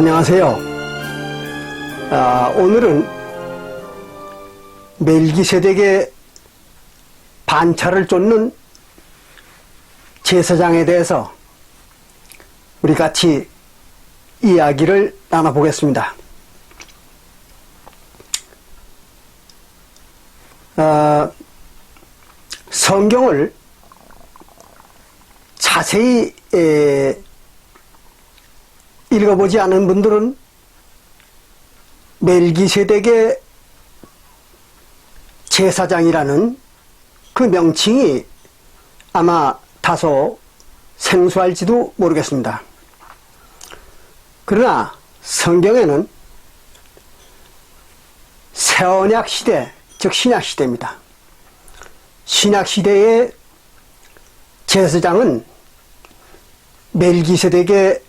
안녕하세요. 오늘은 멜기세덱의 반차를 쫓는 제사장에 대해서 우리 같이 이야기를 나눠보겠습니다. 성경을 자세히 읽어보지 않은 분들은 멜기세덱의 제사장이라는 그 명칭이 아마 다소 생소할지도 모르겠습니다. 그러나 성경에는 새언약 시대, 즉 신약 시대입니다. 신약 시대의 제사장은 멜기세덱의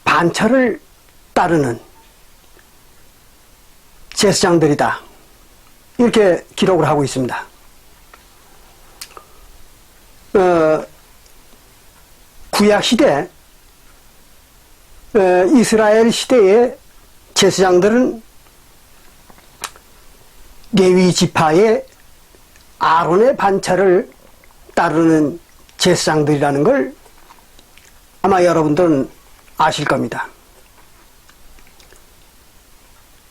반차를 따르는 제사장들이다, 이렇게 기록을 하고 있습니다. 구약시대, 이스라엘 시대의 제사장들은 레위 지파의 아론의 반차를 따르는 제사장들이라는 걸 아마 여러분들은 아실 겁니다.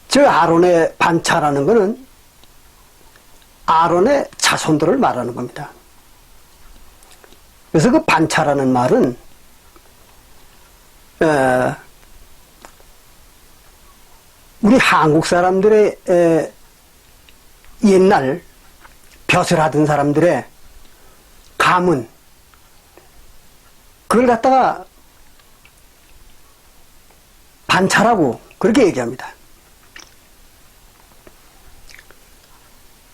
저 아론의 반차라는 것은 아론의 자손들을 말하는 겁니다. 그래서 그 반차라는 말은 우리 한국 사람들의 옛날 벼슬 하던 사람들의 가문, 그걸 갖다가 반차라고 그렇게 얘기합니다.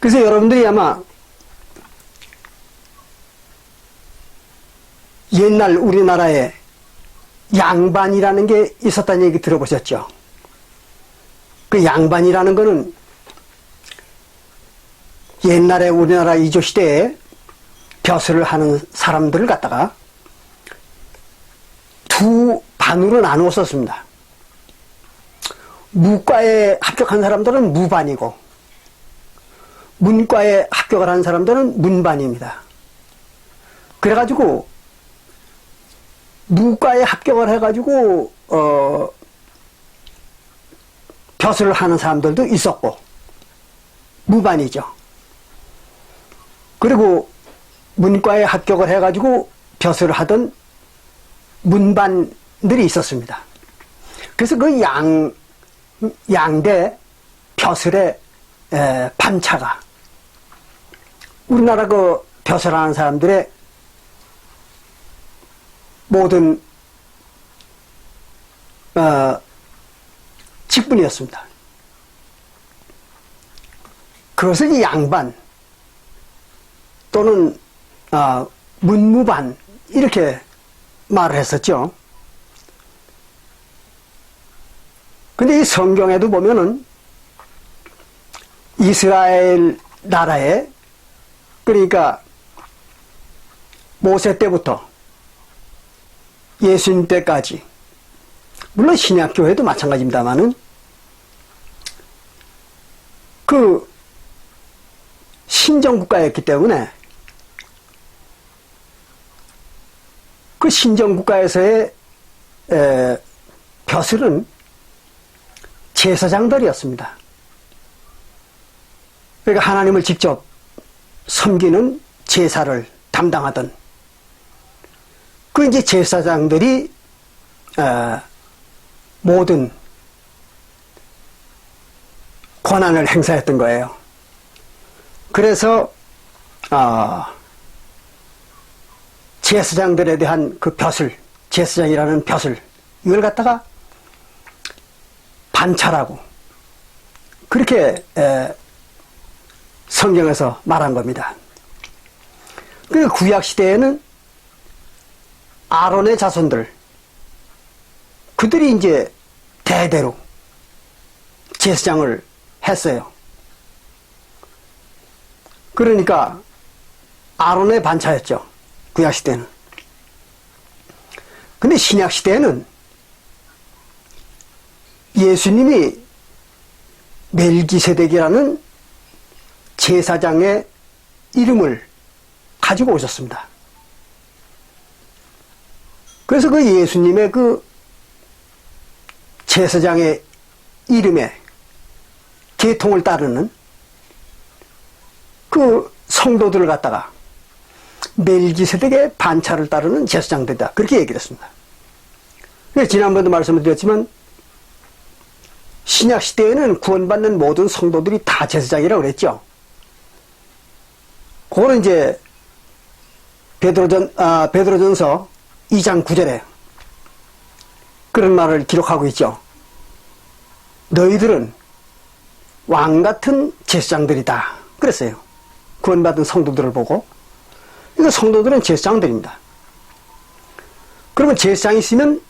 그래서 여러분들이 아마 옛날 우리나라에 양반이라는 게 있었다는 얘기 들어보셨죠? 그 양반이라는 거는 옛날에 우리나라 이조시대에 벼슬을 하는 사람들을 갖다가 두 반으로 나누어 썼습니다. 무과에 합격한 사람들은 무반이고 문과에 합격을 한 사람들은 문반입니다. 그래가지고 무과에 합격을 해가지고 벼슬을 하는 사람들도 있었고 무반이죠. 그리고 문과에 합격을 해가지고 벼슬을 하던 문반들이 있었습니다. 그래서 그 양대 벼슬의 반차가 우리나라 그 벼슬하는 사람들의 모든 직분이었습니다. 그것을 이 양반 또는 문무반 이렇게 말을 했었죠. 근데 이 성경에도 보면은 이스라엘 나라에, 그러니까 모세 때부터 예수님 때까지, 물론 신약교회도 마찬가지입니다만은 그 신정국가였기 때문에 그 신정국가에서의 벼슬은 제사장들이었습니다. 그러니까 하나님을 직접 섬기는 제사를 담당하던 그 이제 제사장들이 모든 권한을 행사했던 거예요. 그래서 제사장들에 대한 그 벼슬, 제사장이라는 벼슬, 이걸 갖다가 반차라고 그렇게 성경에서 말한 겁니다. 그 구약 시대에는 아론의 자손들, 그들이 이제 대대로 제사장을 했어요. 그러니까 아론의 반차였죠, 구약 시대는. 근데 신약 시대에는 예수님이 멜기세덱이라는 제사장의 이름을 가지고 오셨습니다. 그래서 그 예수님의 그 제사장의 이름에 계통을 따르는 그 성도들을 갖다가 멜기세덱의 반차를 따르는 제사장들이다, 그렇게 얘기를 했습니다. 지난번에도 말씀을 드렸지만 신약 시대에는 구원받는 모든 성도들이 다 제사장이라고 그랬죠. 그거는 이제 베드로전서 2장 9절에 그런 말을 기록하고 있죠. 너희들은 왕같은 제사장들이다, 그랬어요. 구원받은 성도들을 보고. 이거 성도들은 제사장들입니다. 그러면 제사장이 있으면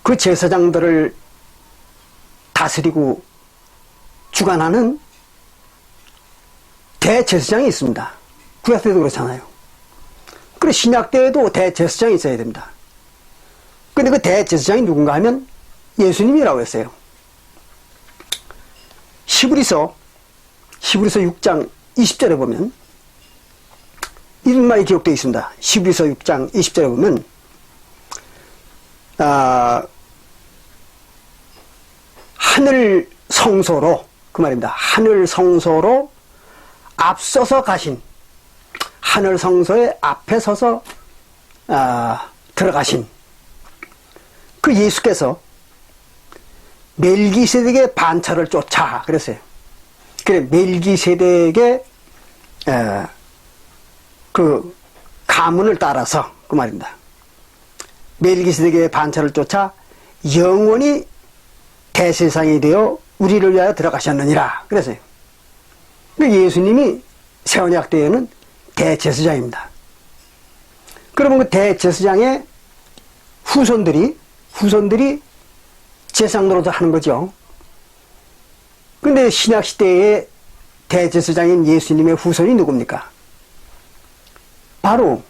그 제사장들을 다스리고 주관하는 대제사장이 있습니다. 구약 때도 그렇잖아요. 그리고 신약 때에도 대제사장이 있어야 됩니다. 근데 그 대제사장이 누군가 하면 예수님이라고 했어요. 히브리서 6장 20절에 보면 이런 말이 기록되어 있습니다. 히브리서 6장 20절에 보면 하늘 성소로, 그 말입니다. 하늘 성소로 앞서서 가신, 하늘 성소의 앞에 서서 들어가신 그 예수께서 멜기세덱의 반차를 쫓아, 그랬어요. 그래, 멜기세덱의 그 가문을 따라서, 그 말입니다. 멜기세덱의 반차를 쫓아 영원히 대제사장이 되어 우리를 위하여 들어가셨느니라, 그랬어요. 예수님이 새언약 때에는 대제사장입니다. 그러면 그 대제사장의 후손들이 제사장 노릇을 하는 거죠. 근데 신약 시대의 대제사장인 예수님의 후손이 누굽니까? 바로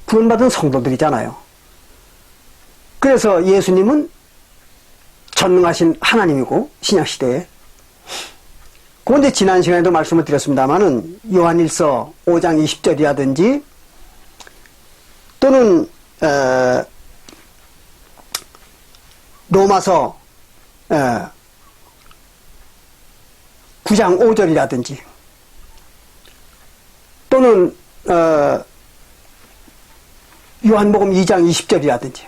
구원받은 성도들이잖아요. 그래서 예수님은 전능하신 하나님이고, 신약 시대에. 그런데 지난 시간에도 말씀을 드렸습니다마는 요한일서 5장 20절이라든지 또는 로마서 9장 5절이라든지 또는 요한복음 2장 20절이라든지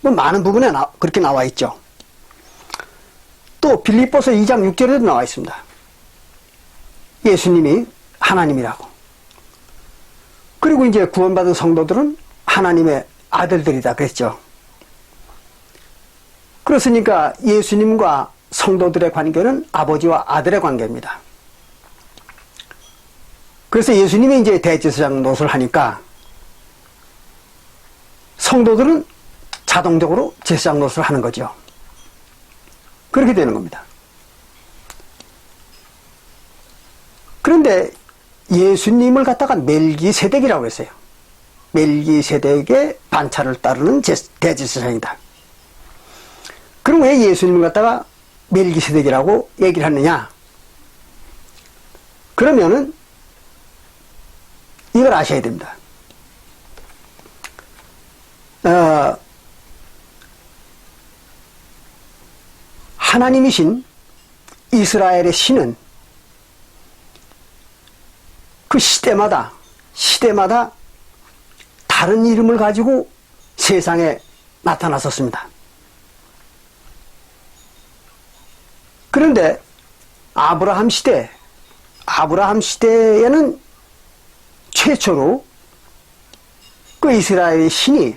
뭐 많은 부분에 그렇게 나와 있죠. 또 빌립보서 2장 6절에도 나와 있습니다. 예수님이 하나님이라고. 그리고 이제 구원받은 성도들은 하나님의 아들들이다 그랬죠. 그렇으니까 예수님과 성도들의 관계는 아버지와 아들의 관계입니다. 그래서 예수님이 이제 대제사장 노릇을 하니까 성도들은 자동적으로 제사장 노릇을 하는 거죠. 그렇게 되는 겁니다. 그런데 예수님을 갖다가 멜기세덱이라고 했어요. 멜기세덱의 반차를 따르는 대제사장이다. 그럼 왜 예수님을 갖다가 멜기세덱이라고 얘기를 하느냐? 그러면은 이걸 아셔야 됩니다. 하나님이신 이스라엘의 신은 그 시대마다 다른 이름을 가지고 세상에 나타났었습니다. 그런데 아브라함 시대에는 최초로 그 이스라엘의 신이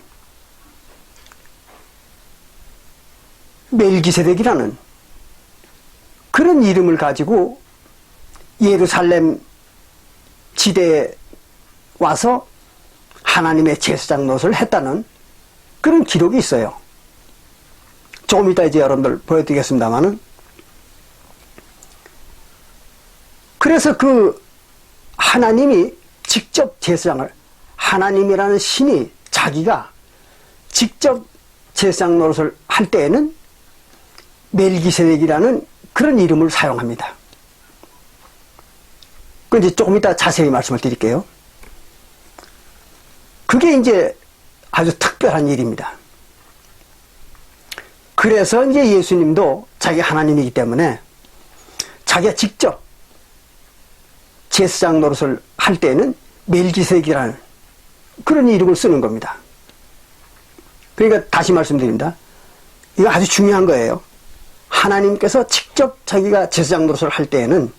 멜기세덱이라는 그런 이름을 가지고 예루살렘 지대에 와서 하나님의 제사장 노릇을 했다는 그런 기록이 있어요. 조금 이따 이제 여러분들 보여드리겠습니다만은. 그래서 그 하나님이 직접 제사장을, 하나님이라는 신이 자기가 직접 제사장 노릇을 할 때에는 멜기세덱이라는 그런 이름을 사용합니다. 그 이제 조금 이따 자세히 말씀을 드릴게요. 그게 이제 아주 특별한 일입니다. 그래서 이제 예수님도 자기 하나님이기 때문에 자기가 직접 제사장 노릇을 할 때는 멜기세덱이라는 그런 이름을 쓰는 겁니다. 그러니까 다시 말씀드립니다. 이거 아주 중요한 거예요. 하나님께서 직접 자기가 제사장 노릇을 할 때에는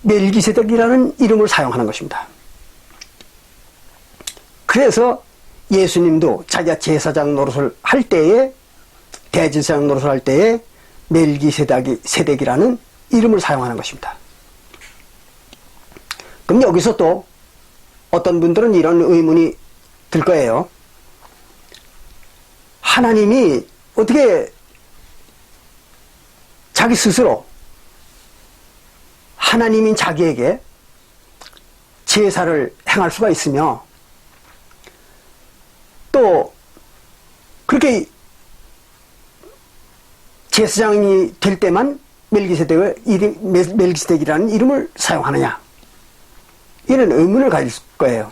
멜기세덱이라는 이름을 사용하는 것입니다. 그래서 예수님도 자기가 제사장 노릇을 할 때에, 대제사장 노릇을 할 때에 멜기세덱이라는 이름을 사용하는 것입니다. 그럼 여기서 또 어떤 분들은 이런 의문이 들 거예요. 하나님이 어떻게 자기 스스로 하나님인 자기에게 제사를 행할 수가 있으며 또 그렇게 제사장이 될 때만 멜기세덱이라는 이름을 사용하느냐, 이런 의문을 가질 거예요.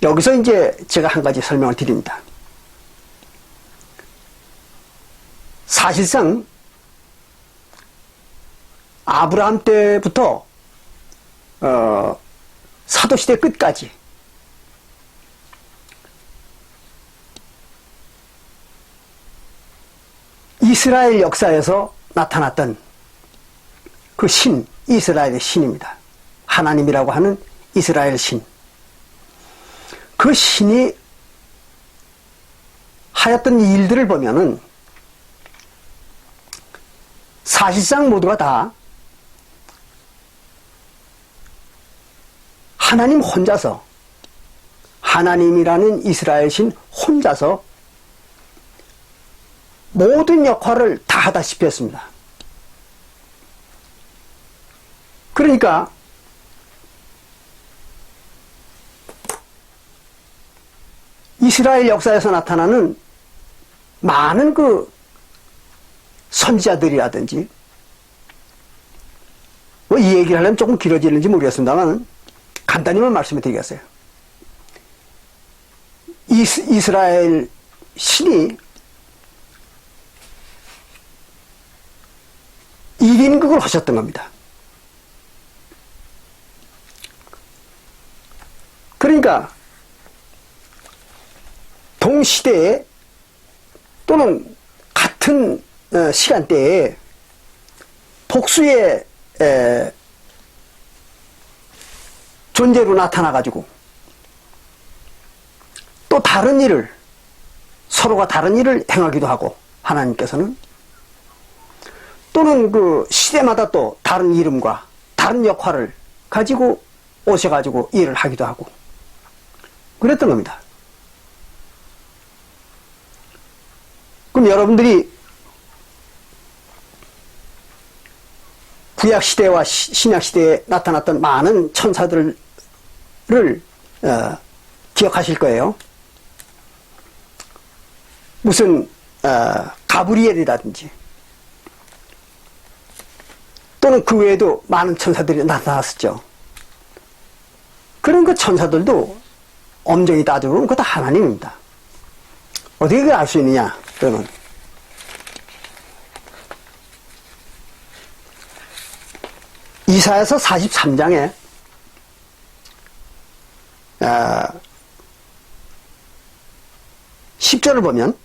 여기서 이제 제가 한 가지 설명을 드립니다. 사실상 아브라함 때부터 사도시대 끝까지 이스라엘 역사에서 나타났던 그 신, 이스라엘의 신입니다. 하나님이라고 하는 이스라엘 신. 그 신이 하였던 일들을 보면은 사실상 모두가 다 하나님 혼자서, 하나님이라는 이스라엘 신 혼자서 모든 역할을 다 하다시피 했습니다. 그러니까 이스라엘 역사에서 나타나는 많은 그 선지자들이라든지, 뭐 이 얘기를 하려면 조금 길어지는지 모르겠습니다만 간단히만 말씀을 드리겠어요. 이스라엘 신이 1인극을 하셨던 겁니다. 그러니까 동시대에 또는 같은 시간대에 복수의 존재로 나타나가지고 또 다른 일을, 서로가 다른 일을 행하기도 하고, 하나님께서는 또는 그 시대마다 또 다른 이름과 다른 역할을 가지고 오셔가지고 일을 하기도 하고 그랬던 겁니다. 그럼 여러분들이 구약시대와 신약시대에 나타났던 많은 천사들을 기억하실 거예요. 무슨 가브리엘이라든지 또는 그 외에도 많은 천사들이 나타났었죠. 그런 그 천사들도 엄정히 따져보면 그거 다 하나님입니다. 어떻게 그걸 알 수 있느냐? 그러면 이사야서 43장에 10절을 보면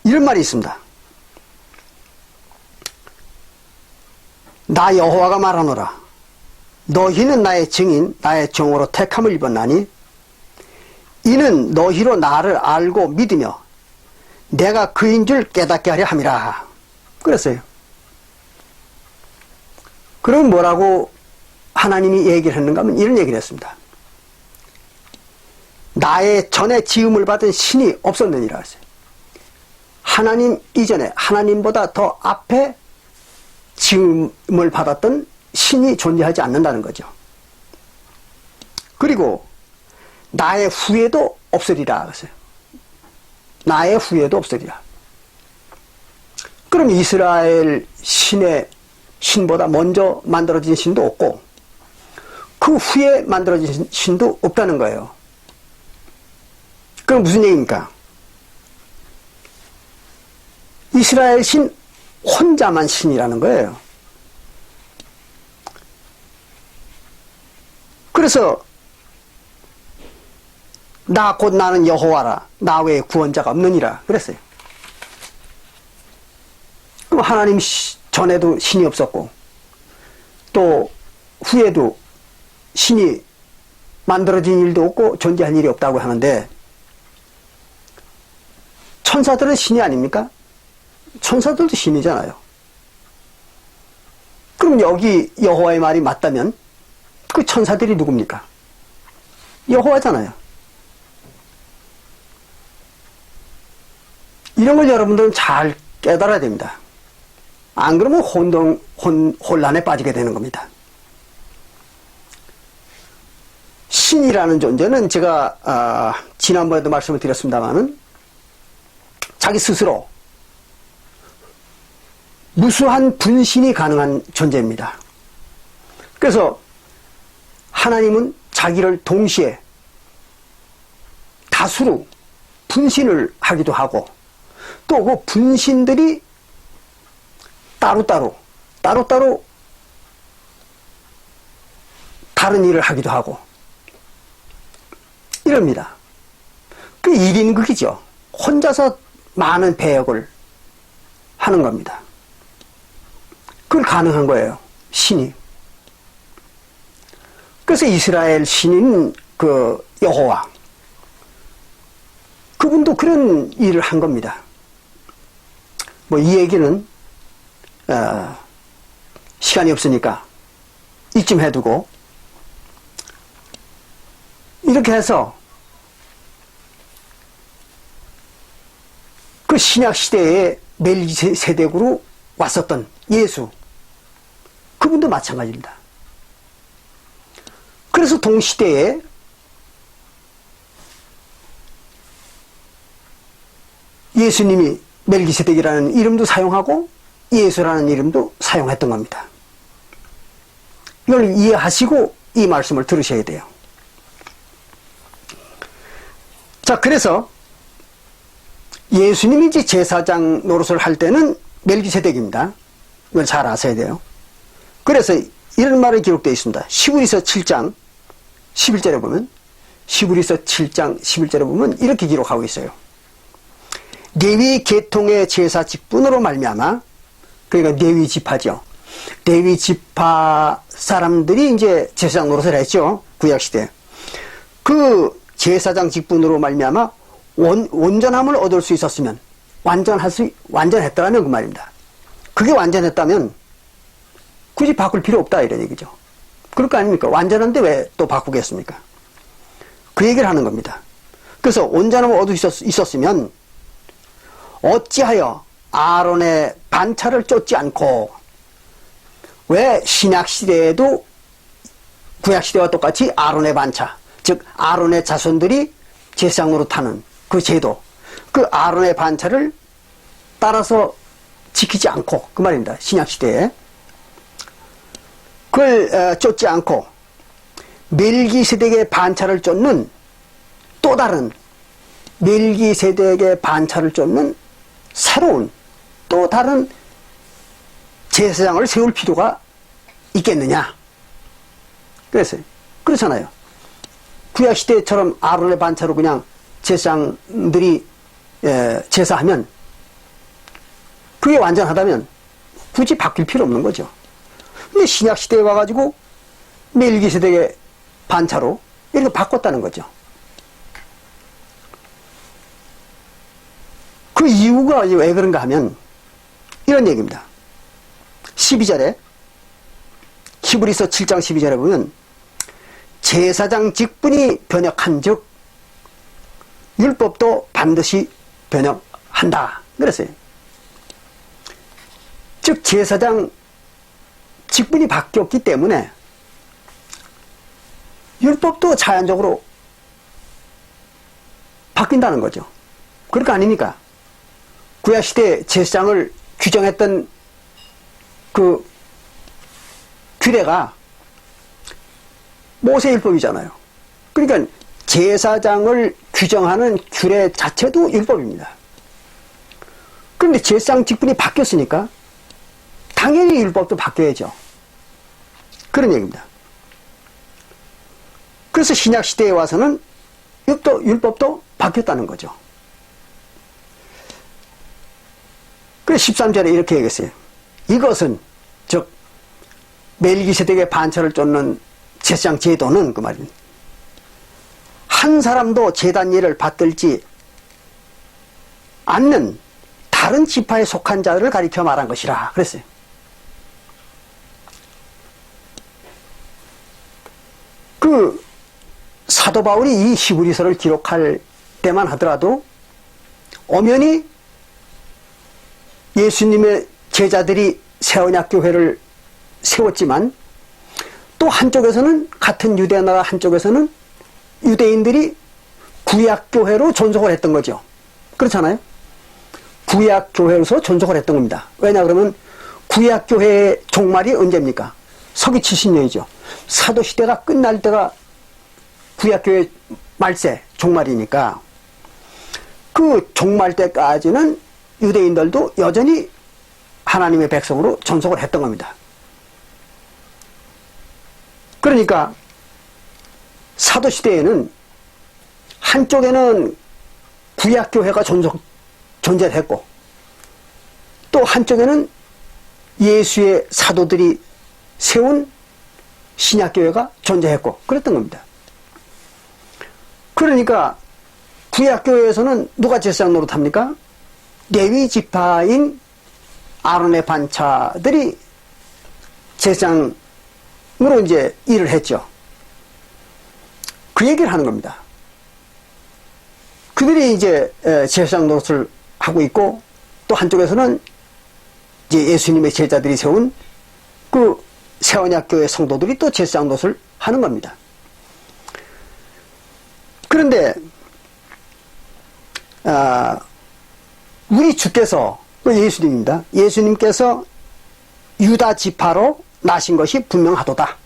이런 말이 있습니다. 나 여호와가 말하노라. 너희는 나의 증인, 나의 종으로 택함을 입었나니 이는 너희로 나를 알고 믿으며 내가 그인 줄 깨닫게 하려 함이라. 그랬어요. 그럼 뭐라고 하나님이 얘기를 했는가 하면 이런 얘기를 했습니다. 나의 전에 지음을 받은 신이 없었느니라 했어요. 하나님 이전에, 하나님보다 더 앞에 지음을 받았던 신이 존재하지 않는다는 거죠. 그리고 나의 후에도 없으리라 그랬어요. 나의 후예도 없으리라. 그럼 이스라엘 신보다 먼저 만들어진 신도 없고 그 후에 만들어진 신도 없다는 거예요. 그럼 무슨 얘기입니까? 이스라엘 신 혼자만 신이라는 거예요. 그래서 나 곧 나는 여호와라, 나 외에 구원자가 없느니라 그랬어요. 그럼 하나님 전에도 신이 없었고 또 후에도 신이 만들어진 일도 없고 존재한 일이 없다고 하는데 천사들은 신이 아닙니까? 천사들도 신이잖아요. 그럼 여기 여호와의 말이 맞다면 그 천사들이 누굽니까? 여호와잖아요. 이런 걸 여러분들은 잘 깨달아야 됩니다. 안 그러면 혼란에 빠지게 되는 겁니다. 신이라는 존재는 제가 지난번에도 말씀을 드렸습니다마는 자기 스스로 무수한 분신이 가능한 존재입니다. 그래서 하나님은 자기를 동시에 다수로 분신을 하기도 하고 또 그 분신들이 따로따로 다른 일을 하기도 하고 이럽니다. 그 1인극이죠. 혼자서 많은 배역을 하는 겁니다. 그걸 가능한 거예요. 신이. 그래서 이스라엘 신인 그 여호와 그분도 그런 일을 한 겁니다. 뭐 이 얘기는 시간이 없으니까 이쯤 해두고 이렇게 해서 그 신약 시대에 멜기세덱으로 왔었던 예수 그분도 마찬가지입니다. 그래서 동시대에 예수님이 멜기세덱이라는 이름도 사용하고 예수라는 이름도 사용했던 겁니다. 이걸 이해하시고 이 말씀을 들으셔야 돼요. 자, 그래서 예수님이 이제 제사장 노릇을 할 때는 멜기세덱입니다. 이걸 잘 아셔야 돼요. 그래서 이런 말이 기록되어 있습니다. 시브리서 7장 11절에 보면 시브리서 7장 11절에 보면 이렇게 기록하고 있어요. 레위 계통의 제사 직분으로 말미암아 그러니까 레위 지파죠. 레위 지파 사람들이 이제 제사장 노릇을 했죠. 구약 시대. 그 제사장 직분으로 말미암아 온전함을 얻을 수 있었으면 완전했더라면 그 말입니다. 그게 완전했다면 굳이 바꿀 필요 없다 이런 얘기죠. 그럴 거 아닙니까? 완전한데 왜 또 바꾸겠습니까? 그 얘기를 하는 겁니다. 그래서 온전함을 얻을 수 있었으면 어찌하여 아론의 반차를 쫓지 않고 왜 신약시대에도 구약시대와 똑같이 아론의 반차 즉 아론의 자손들이 제사장으로 타는 그 제도 그 아론의 반차를 따라서 지키지 않고 그 말입니다. 신약시대에 그걸 쫓지 않고 멜기세덱의 반차를 쫓는 또 다른 멜기세덱의 반차를 쫓는 새로운 또 다른 제사장을 세울 필요가 있겠느냐. 그래서요. 그렇잖아요. 구약시대처럼 아론의 반차로 그냥 제사장들이 제사하면 그게 완전하다면 굳이 바뀔 필요 없는 거죠. 근데 신약시대에 와가지고 멜기세덱의 반차로 이렇게 바꿨다는 거죠. 그 이유가 왜 그런가 하면 이런 얘기입니다. 12절에 히브리서 7장 12절에 보면 제사장 직분이 변혁한 즉 율법도 반드시 변혁한다 그랬어요. 즉 제사장 직분이 바뀌었기 때문에 율법도 자연적으로 바뀐다는 거죠. 그럴 거 아닙니까? 구약시대 제사장을 규정했던 그 규례가 모세율법이잖아요. 그러니까 제사장을 규정하는 규례 자체도 율법입니다. 그런데 제사장 직분이 바뀌었으니까 당연히 율법도 바뀌어야죠. 그런 얘기입니다. 그래서 신약시대에 와서는 율법도 바뀌었다는 거죠. 그래서 13절에 이렇게 얘기했어요. 이것은 즉 멜기세덱의 반차를 쫓는 제사장 제도는 그 말입니다. 한 사람도 제단 일을 받들지 않는 다른 지파에 속한 자들을 가리켜 말한 것이라 그랬어요. 그 사도 바울이 이 히브리서를 기록할 때만 하더라도 엄연히 예수님의 제자들이 새언약교회를 세웠지만 또 한쪽에서는 같은 유대 나라 한쪽에서는 유대인들이 구약교회로 존속을 했던 거죠. 그렇잖아요. 구약교회로서 존속을 했던 겁니다. 왜냐 그러면 구약교회의 종말이 언제입니까? 서기 70년이죠. 사도시대가 끝날 때가 구약교회 말세 종말이니까 그 종말 때까지는 유대인들도 여전히 하나님의 백성으로 존속을 했던 겁니다. 그러니까 사도시대에는 한쪽에는 구약교회가 존재했고 또 한쪽에는 예수의 사도들이 세운 신약교회가 존재했고 그랬던 겁니다. 그러니까 구약교회에서는 누가 제사장 노릇합니까? 레위 지파인 아론의 반차들이 제사장으로 이제 일을 했죠. 그 얘기를 하는 겁니다. 그들이 이제 제사장 노릇을 하고 있고 또 한쪽에서는 이제 예수님의 제자들이 세운 그 새언약교회 성도들이 또 제사장 노릇을 하는 겁니다. 그런데 우리 주께서 예수님입니다. 예수님께서 유다 지파로 나신 것이 분명하도다.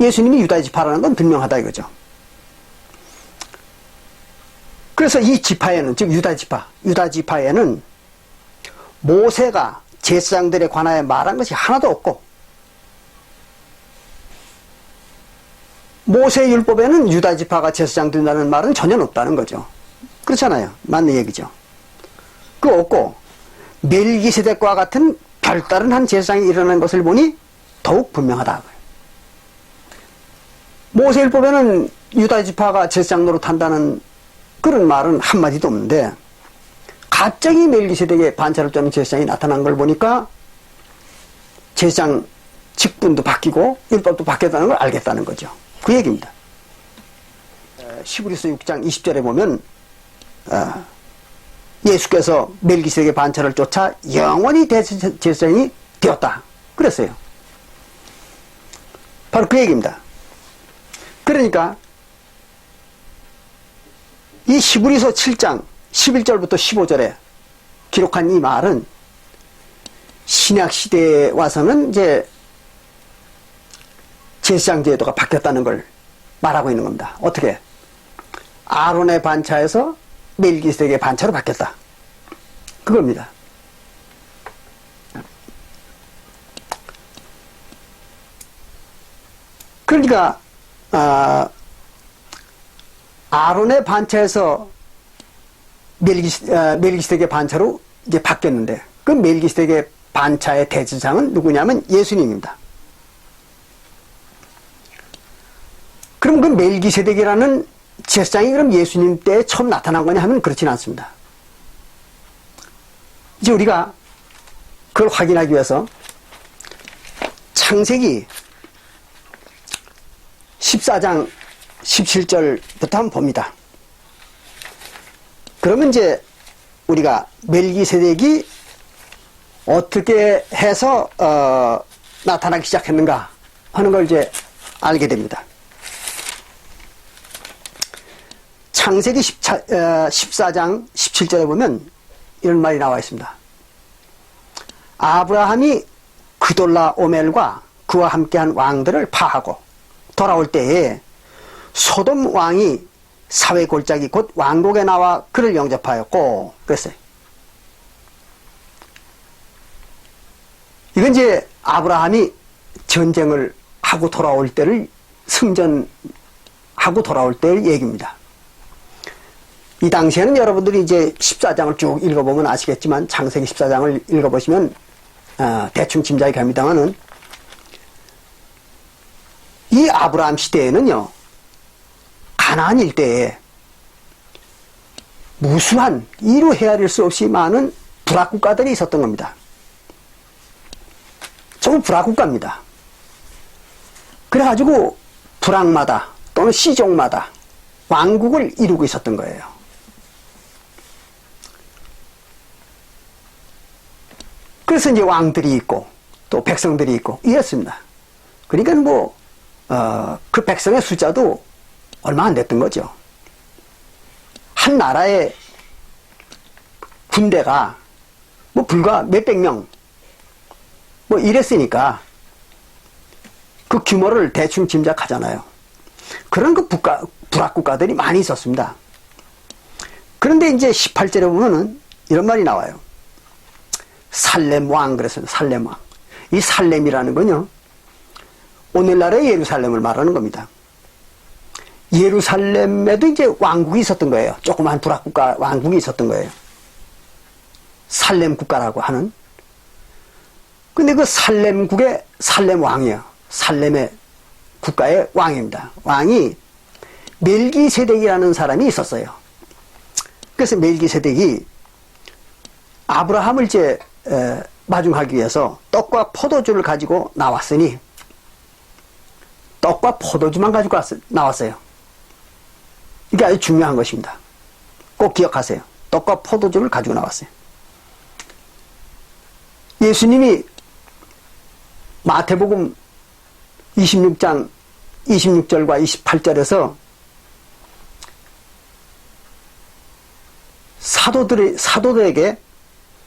예수님이 유다 지파라는 건 분명하다 이거죠. 그래서 이 지파에는 즉 유다 지파에는 모세가 제사장들에 관하여 말한 것이 하나도 없고 모세 율법에는 유다 지파가 제사장 된다는 말은 전혀 없다는 거죠. 그렇잖아요. 맞는 얘기죠. 그거 없고 멜기세덱과 같은 별다른 한 제사장이 일어난 것을 보니 더욱 분명하다. 모세 율법에는 유다 지파가 제사장 노릇한다는 그런 말은 한마디도 없는데 갑자기 멜기세덱의 반차를 쫓는 제사장이 나타난 걸 보니까 제사장 직분도 바뀌고 율법도 바뀌었다는 걸 알겠다는 거죠. 그 얘기입니다. 히브리서 6장 20절에 보면 예수께서 멜기세덱의 반차를 쫓아 영원히 대제사장이 되었다. 그랬어요. 바로 그 얘기입니다. 그러니까 이 히브리서 7장 11절부터 15절에 기록한 이 말은 신약 시대에 와서는 이제 제사장 제도가 바뀌었다는 걸 말하고 있는 겁니다. 어떻게? 아론의 반차에서 멜기세덱의 반차로 바뀌었다. 그겁니다. 그러니까 아론의 반차에서 멜기세덱의 반차로 이제 바뀌었는데 그 멜기세덱의 반차의 대제사장은 누구냐면 예수님입니다. 그럼 그 멜기세덱이라는 제사장이 그럼 예수님 때 처음 나타난 거냐 하면 그렇지는 않습니다. 이제 우리가 그걸 확인하기 위해서 창세기 14장 17절부터 한번 봅니다. 그러면 이제 우리가 멜기세덱이 어떻게 해서 나타나기 시작했는가 하는 걸 이제 알게 됩니다. 창세기 14장 17절에 보면 이런 말이 나와 있습니다. 아브라함이 그돌라 오멜과 그와 함께한 왕들을 파하고 돌아올 때에 소돔 왕이 사회 골짜기 곧 왕국에 나와 그를 영접하였고 그랬어요. 이건 이제 아브라함이 전쟁을 하고 돌아올 때를 승전하고 돌아올 때의 얘기입니다. 이 당시에는 여러분들이 이제 14장을 쭉 읽어보면 아시겠지만 창세기 14장을 읽어보시면 대충 짐작이 갑니다만은 이 아브라함 시대에는요 가나안 일대에 무수한 이루 헤아릴 수 없이 많은 불악국가들이 있었던 겁니다. 전부 불악국가입니다. 그래가지고 불악마다 또는 시종마다 왕국을 이루고 있었던 거예요. 그래서 이제 왕들이 있고 또 백성들이 있고 이랬습니다. 그러니까 그 백성의 숫자도 얼마 안 됐던 거죠. 한 나라의 군대가 불과 몇백 명 이랬으니까 그 규모를 대충 짐작하잖아요. 그런 불악국가들이 많이 있었습니다. 그런데 이제 18절에 보면은 이런 말이 나와요. 살렘 왕 그랬어요. 살렘 왕. 이 살렘이라는 건요 오늘날의 예루살렘을 말하는 겁니다. 예루살렘에도 이제 왕국이 있었던 거예요. 조그만 불악국가 왕국이 있었던 거예요. 살렘 국가라고 하는. 근데 그 살렘국의 살렘 왕이에요. 살렘의 국가의 왕입니다. 왕이 멜기세덱이라는 사람이 있었어요. 그래서 멜기세덱이 아브라함을 이제 마중하기 위해서 떡과 포도주를 가지고 나왔으니 떡과 포도주만 가지고 나왔어요. 이게 아주 중요한 것입니다. 꼭 기억하세요. 떡과 포도주를 가지고 나왔어요. 예수님이 마태복음 26장 26절과 28절에서 사도들에게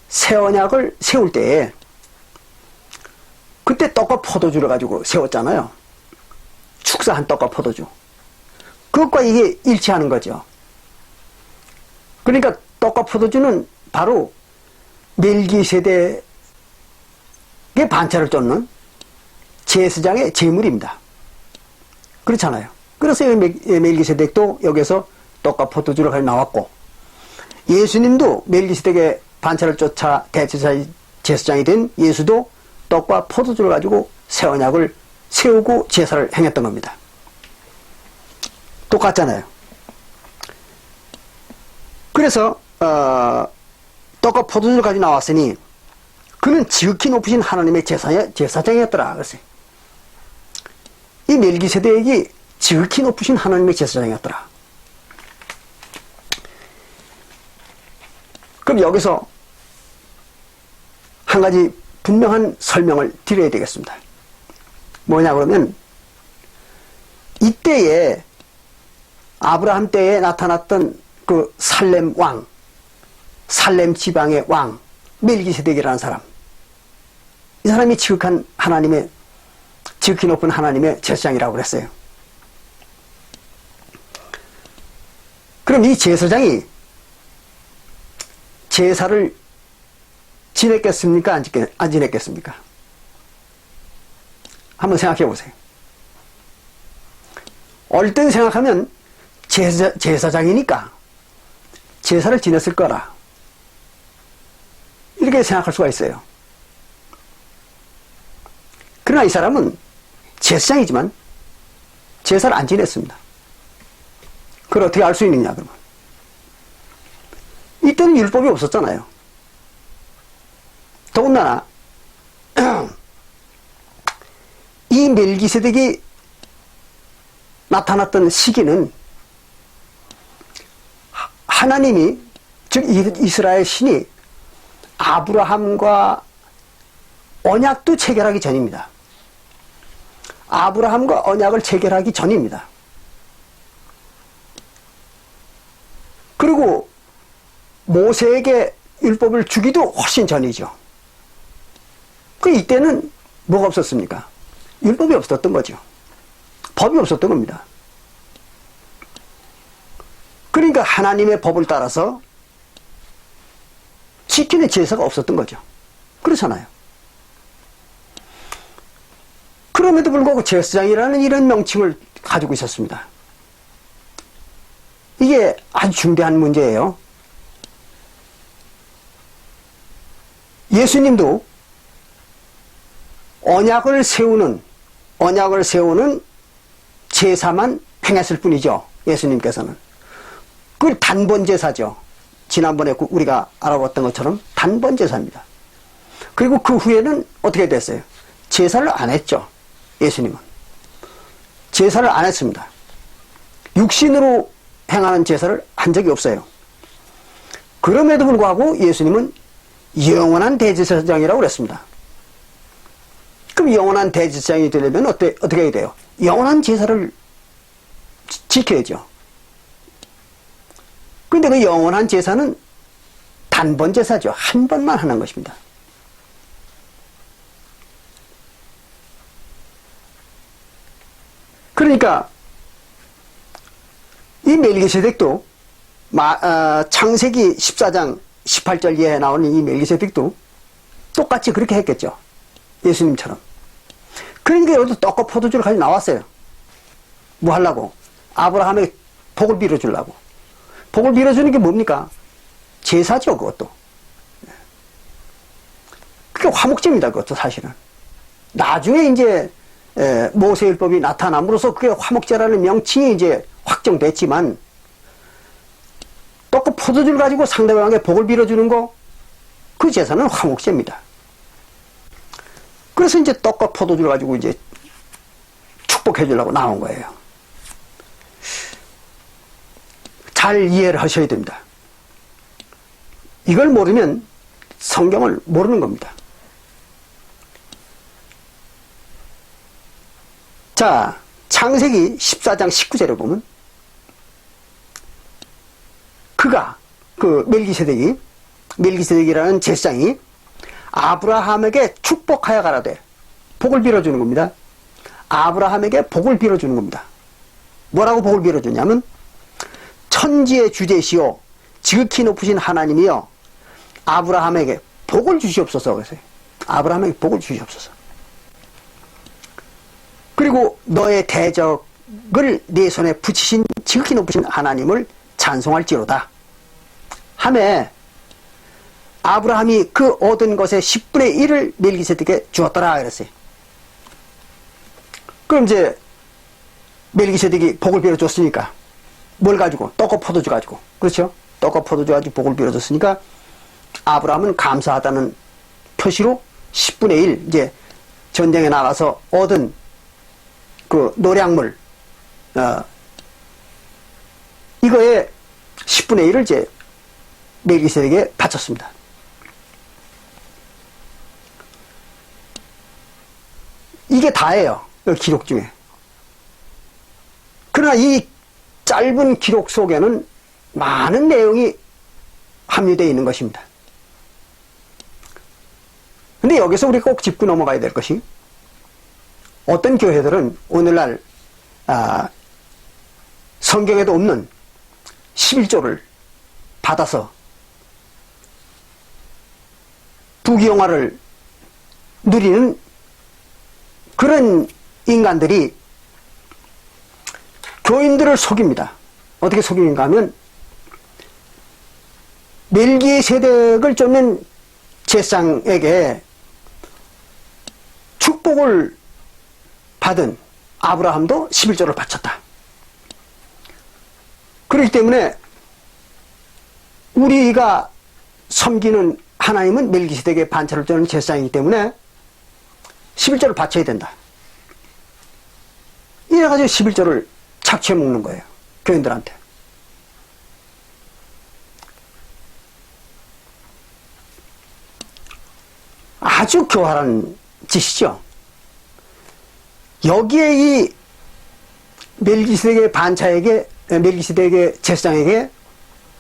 새 언약을 세울 때에 그때 떡과 포도주를 가지고 세웠잖아요. 축사한 떡과 포도주. 그것과 이게 일치하는 거죠. 그러니까 떡과 포도주는 바로 멜기세덱의 반차를 쫓는 제사장의 제물입니다. 그렇잖아요. 그래서 멜기세덱도 여기서 떡과 포도주를 가지고 나왔고 예수님도 멜기세덱의 반차를 쫓아 제사장이 된 예수도 떡과 포도주를 가지고 새 언약을 세우고 제사를 행했던 겁니다. 똑같잖아요. 그래서 떡과 포도주를 가지고 나왔으니 그는 지극히 높으신 하나님의 제사장이었더라. 그랬어요. 이 멜기세덱이 지극히 높으신 하나님의 제사장이었더라. 그럼 여기서 한 가지 분명한 설명을 드려야 되겠습니다. 뭐냐 그러면 이때에 아브라함 때에 나타났던 그 살렘 왕, 살렘 지방의 왕 멜기세덱이라는 사람, 이 사람이 지극히 높은 하나님의 제사장이라고 그랬어요. 그럼 이 제사장이 제사를 지냈겠습니까? 안 지냈겠습니까? 한번 생각해 보세요. 얼른 생각하면 제사장이니까 제사를 지냈을 거라 이렇게 생각할 수가 있어요. 그러나 이 사람은 제사장이지만 제사를 안 지냈습니다. 그걸 어떻게 알 수 있느냐 그러면 이때는 율법이 없었잖아요. 더군다나 이 멜기세덱이 나타났던 시기는 하나님이 즉 이스라엘 신이 아브라함과 언약도 체결하기 전입니다. 아브라함과 언약을 체결하기 전입니다. 그리고 모세에게 율법을 주기도 훨씬 전이죠. 그 이때는 뭐가 없었습니까? 율법이 없었던 거죠. 법이 없었던 겁니다. 그러니까 하나님의 법을 따라서 지키는 제사가 없었던 거죠. 그렇잖아요. 그럼에도 불구하고 제사장이라는 이런 명칭을 가지고 있었습니다. 이게 아주 중대한 문제예요. 예수님도 언약을 세우는 제사만 행했을 뿐이죠. 예수님께서는. 그 단번 제사죠. 지난번에 우리가 알아봤던 것처럼 단번 제사입니다. 그리고 그 후에는 어떻게 됐어요? 제사를 안 했죠. 예수님은. 제사를 안 했습니다. 육신으로 행하는 제사를 한 적이 없어요. 그럼에도 불구하고 예수님은 영원한 대제사장이라고 그랬습니다. 그럼 영원한 대제사장이 되려면 어떻게 해야 돼요? 영원한 제사를 지켜야죠. 근데 그 영원한 제사는 단번 제사죠. 한 번만 하는 것입니다. 그러니까 이 멜기세덱도 창세기 14장 18절 이하에 나오는 이 멜기세덱도 똑같이 그렇게 했겠죠. 예수님처럼. 그러니까 여기도 떡과 포도주를 가지고 나왔어요. 뭐 하려고? 아브라함의 복을 빌어주려고. 복을 빌어주는 게 뭡니까? 제사죠, 그것도. 그게 화목제입니다, 그것도 사실은. 나중에 이제 모세율법이 나타남으로써 그게 화목제라는 명칭이 이제 확정됐지만, 떡과 포도주를 가지고 상대방에게 복을 빌어주는 거, 그 제사는 화목제입니다. 그래서 이제 떡과 포도주를 가지고 이제 축복해 주려고 나온 거예요. 잘 이해를 하셔야 됩니다. 이걸 모르면 성경을 모르는 겁니다. 자, 창세기 14장 19절에 보면 멜기세덱이라는 제사장이 아브라함에게 축복하여 가라되 복을 빌어주는 겁니다. 아브라함에게 복을 빌어주는 겁니다. 뭐라고 복을 빌어주냐면 천지의 주제시오 지극히 높으신 하나님이여 아브라함에게 복을 주시옵소서. 그랬어요. 아브라함에게 복을 주시옵소서. 그리고 너의 대적을 네 손에 붙이신 지극히 높으신 하나님을 찬송할지로다 하매 아브라함이 그 얻은 것의 10분의 1을 멜기세덱에게 주었더라 그랬어요. 그럼 이제 멜기세덱이 복을 빌어줬으니까 뭘 가지고? 떡과 포도주 가지고. 그렇죠? 떡과 포도주 가지고 복을 빌어줬으니까 아브라함은 감사하다는 표시로 10분의 1 이제 전쟁에 나가서 얻은 그 노량물 이거에 10분의 1을 이제 멜기세덱에게 바쳤습니다. 이게 다예요. 여기 기록 중에. 그러나 이 짧은 기록 속에는 많은 내용이 함유되어 있는 것입니다. 근데 여기서 우리가 꼭 짚고 넘어가야 될 것이 어떤 교회들은 오늘날 성경에도 없는 11조를 받아서 부귀영화를 누리는 그런 인간들이 교인들을 속입니다. 어떻게 속이는가 하면 멜기세덱을 쫓는 제사장에게 축복을 받은 아브라함도 11조를 바쳤다. 그렇기 때문에 우리가 섬기는 하나님은 멜기세덱의 반차를 쫓는 제사장이기 때문에 11조를 바쳐야 된다. 이래가지고 11조를 착취해 먹는 거예요. 교인들한테. 아주 교활한 짓이죠. 여기에 이 멜기세덱의 반차에게, 멜기세덱의 제사장에게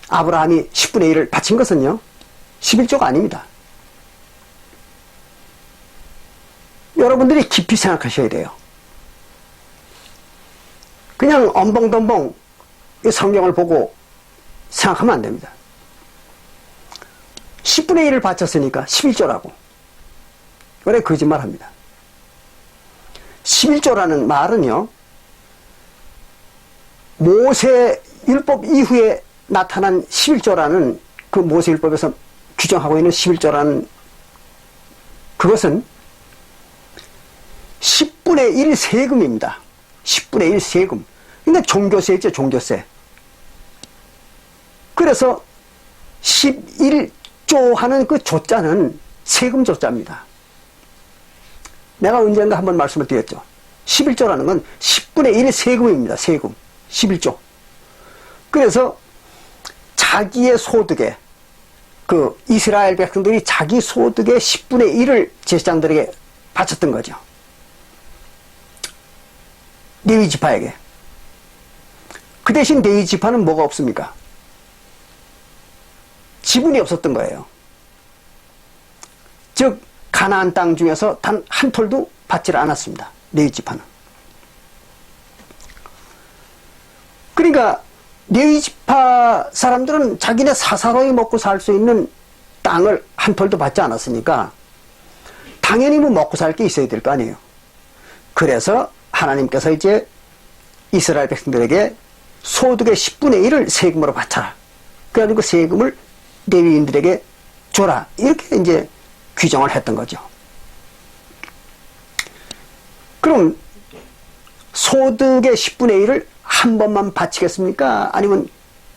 아브라함이 10분의 1을 바친 것은요, 11조가 아닙니다. 여러분들이 깊이 생각하셔야 돼요. 그냥 엄벙덤벙 이 성경을 보고 생각하면 안 됩니다. 10분의 1을 바쳤으니까 11조라고. 그래, 거짓말 합니다. 11조라는 말은요, 모세 율법 이후에 나타난 11조라는 그 모세 율법에서 규정하고 있는 11조라는 그것은 10분의 1 세금입니다. 10분의 1 세금. 근데 종교세 있죠, 종교세. 그래서 11조 하는 그 조자는 세금 조자입니다. 내가 언젠가 한번 말씀을 드렸죠. 11조라는 건 10분의 1 세금입니다. 세금. 11조. 그래서 자기의 소득에, 그 이스라엘 백성들이 자기 소득의 10분의 1을 제사장들에게 바쳤던 거죠. 레위 지파에게. 그 대신 레위 지파는 뭐가 없습니까? 지분이 없었던 거예요. 즉 가나안 땅 중에서 단 한 톨도 받지 않았습니다. 레위 지파는. 그러니까 레위 지파 사람들은 자기네 사사로이 먹고 살 수 있는 땅을 한 톨도 받지 않았으니까 당연히 뭐 먹고 살 게 있어야 될 거 아니에요. 그래서 하나님께서 이제 이스라엘 백성들에게 소득의 10분의 1을 세금으로 바쳐라. 그래가지고 그 세금을 레위인들에게 줘라. 이렇게 이제 규정을 했던 거죠. 그럼 소득의 10분의 1을 한 번만 바치겠습니까? 아니면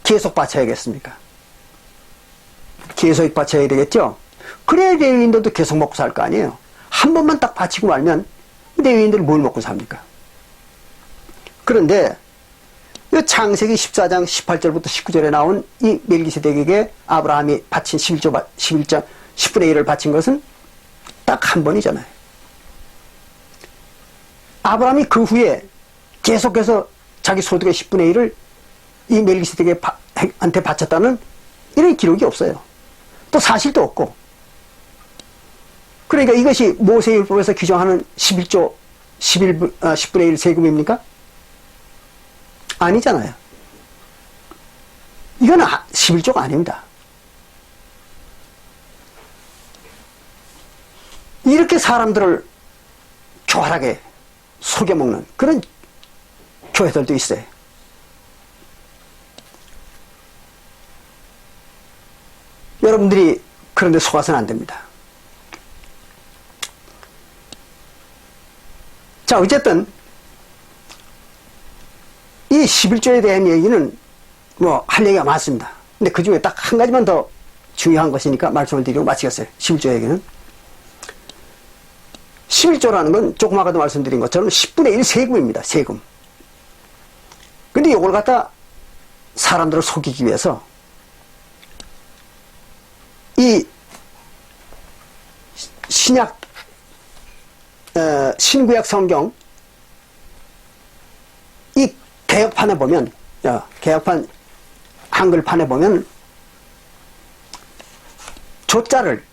계속 바쳐야겠습니까? 계속 바쳐야 되겠죠? 그래야 레위인들도 계속 먹고 살 거 아니에요. 한 번만 딱 바치고 말면 레위인들은 뭘 먹고 삽니까? 그런데 창세기 14장 18절부터 19절에 나온 이 멜기세덱에게 아브라함이 바친 11조, 11장 10분의 1을 바친 것은 딱 한 번이잖아요. 아브라함이 그 후에 계속해서 자기 소득의 10분의 1을 이 멜기세덱한테 바쳤다는 이런 기록이 없어요. 또 사실도 없고. 그러니까 이것이 모세율법에서 규정하는 11조 10분의 1 세금입니까? 아니잖아요. 이건 11조가 아닙니다. 이렇게 사람들을 교활하게 속여먹는 그런 교회들도 있어요. 여러분들이 그런 데 속아서는 안 됩니다. 자, 어쨌든 이 11조에 대한 얘기는 뭐 할 얘기가 많습니다. 근데 그 중에 딱 한 가지만 더 중요한 것이니까 말씀을 드리고 마치겠어요. 11조 얘기는. 11조라는 건 조금 아까도 말씀드린 것처럼 10분의 1 세금입니다. 세금. 근데 이걸 갖다 사람들을 속이기 위해서 이 신구약 성경 이 개혁판에 보면, 개혁판 한글판에 보면 조자를,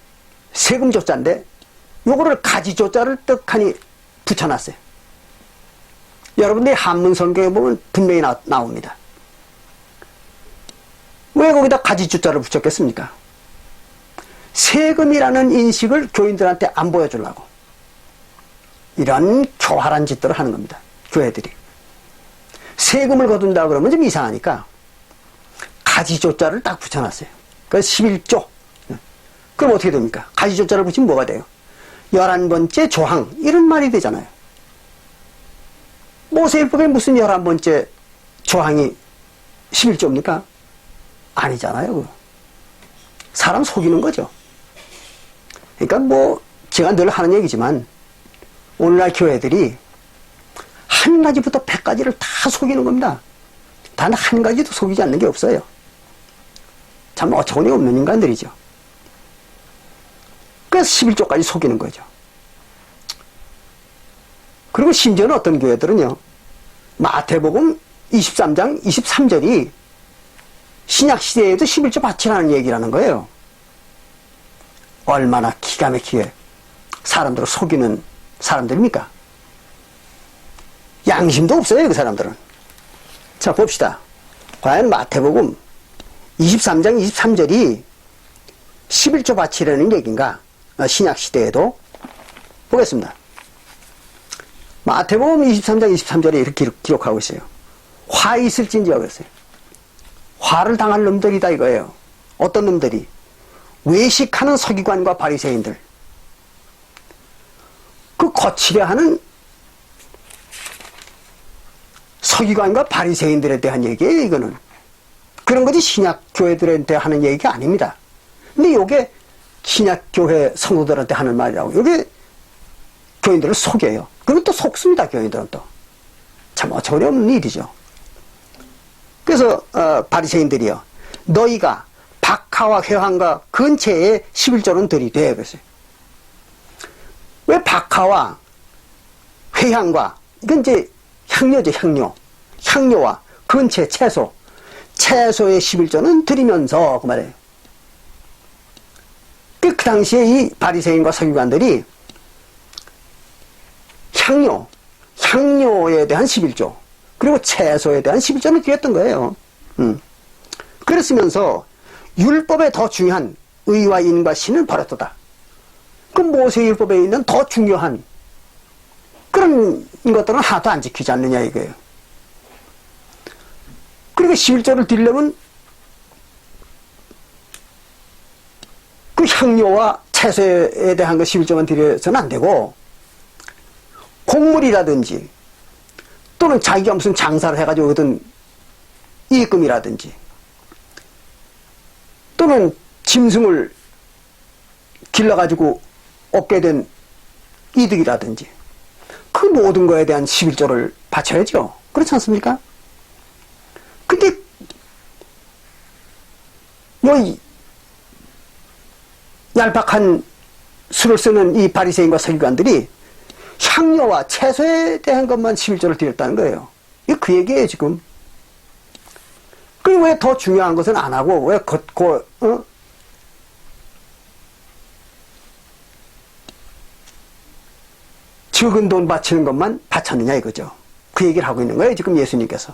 세금 조자인데 요거를 가지 조자를 떡하니 붙여놨어요. 여러분들이 한문 성경에 보면 분명히 나옵니다. 왜 거기다 가지 조자를 붙였겠습니까? 세금이라는 인식을 교인들한테 안 보여주려고 이런 교활한 짓들을 하는 겁니다. 교회들이. 세금을 거둔다 그러면 좀 이상하니까 가지조자를 딱 붙여놨어요. 그래서 11조. 그럼 어떻게 됩니까? 가지조자를 붙이면 뭐가 돼요? 11번째 조항 이런 말이 되잖아요. 모세율법에 무슨 11번째 조항이 11조입니까? 아니잖아요. 사람 속이는 거죠. 그러니까 뭐 제가 늘 하는 얘기지만 오늘날 교회들이 한 가지부터 100가지를 다 속이는 겁니다. 단 한 가지도 속이지 않는 게 없어요. 참 어처구니 없는 인간들이죠. 그래서 11조까지 속이는 거죠. 그리고 심지어는 어떤 교회들은요, 마태복음 23장 23절이 신약시대에도 11조 바치라는 얘기라는 거예요. 얼마나 기가 막히게 사람들을 속이는 사람들입니까? 양심도 없어요, 그 사람들은. 자, 봅시다. 과연 마태복음 23장 23절이 11조 바치라는 얘기인가? 신약시대에도 보겠습니다. 마태복음 23장 23절에 이렇게 기록하고 있어요. 화 있을진지라 그랬어요. 화를 당할 놈들이다 이거예요. 어떤 놈들이? 외식하는 서기관과 바리새인들. 그 거치려 하는 서기관과 바리새인들에 대한 얘기예요, 이거는. 그런 것이 신약교회들한테 하는 얘기가 아닙니다. 근데 이게 신약교회 성도들한테 하는 말이라고. 이게 교인들을 속여요. 그리고 또 속습니다, 교인들은 또. 참 어처구니없는 일이죠. 그래서 바리새인들이요. 너희가 박하와 회황과 근처에 11조는 들이대 그랬어요. 왜 박하와 회향과 이건 이제 향료죠, 향료. 향료와 근처 채소의 11조는 드리면서 그 말이에요. 그 당시에 이 바리새인과 서기관들이 향료에 대한 11조 그리고 채소에 대한 11조를 드렸던 거예요. 그랬으면서 율법에 더 중요한 의와 인과 신을 버렸도다. 그 모세율법에 있는 더 중요한 그런 것들은 하나도 안 지키지 않느냐 이거예요. 그리고 11조를 드리려면 그 향료와 채소에 대한 거 11조만 드려서는 안 되고 곡물이라든지 또는 자기가 무슨 장사를 해가지고 얻은 이익금이라든지 또는 짐승을 길러가지고 얻게 된 이득이라든지 그 모든 거에 대한 11조를 바쳐야죠. 그렇지 않습니까? 근데 뭐 얄팍한 수를 쓰는 이 바리새인과 서기관들이 향료와 채소에 대한 것만 11조를 드렸다는 거예요. 이거 그 얘기예요, 지금. 그리고 왜 더 중요한 것은 안 하고, 왜 적은 돈 바치는 것만 바쳤느냐 이거죠. 그 얘기를 하고 있는 거예요, 지금 예수님께서.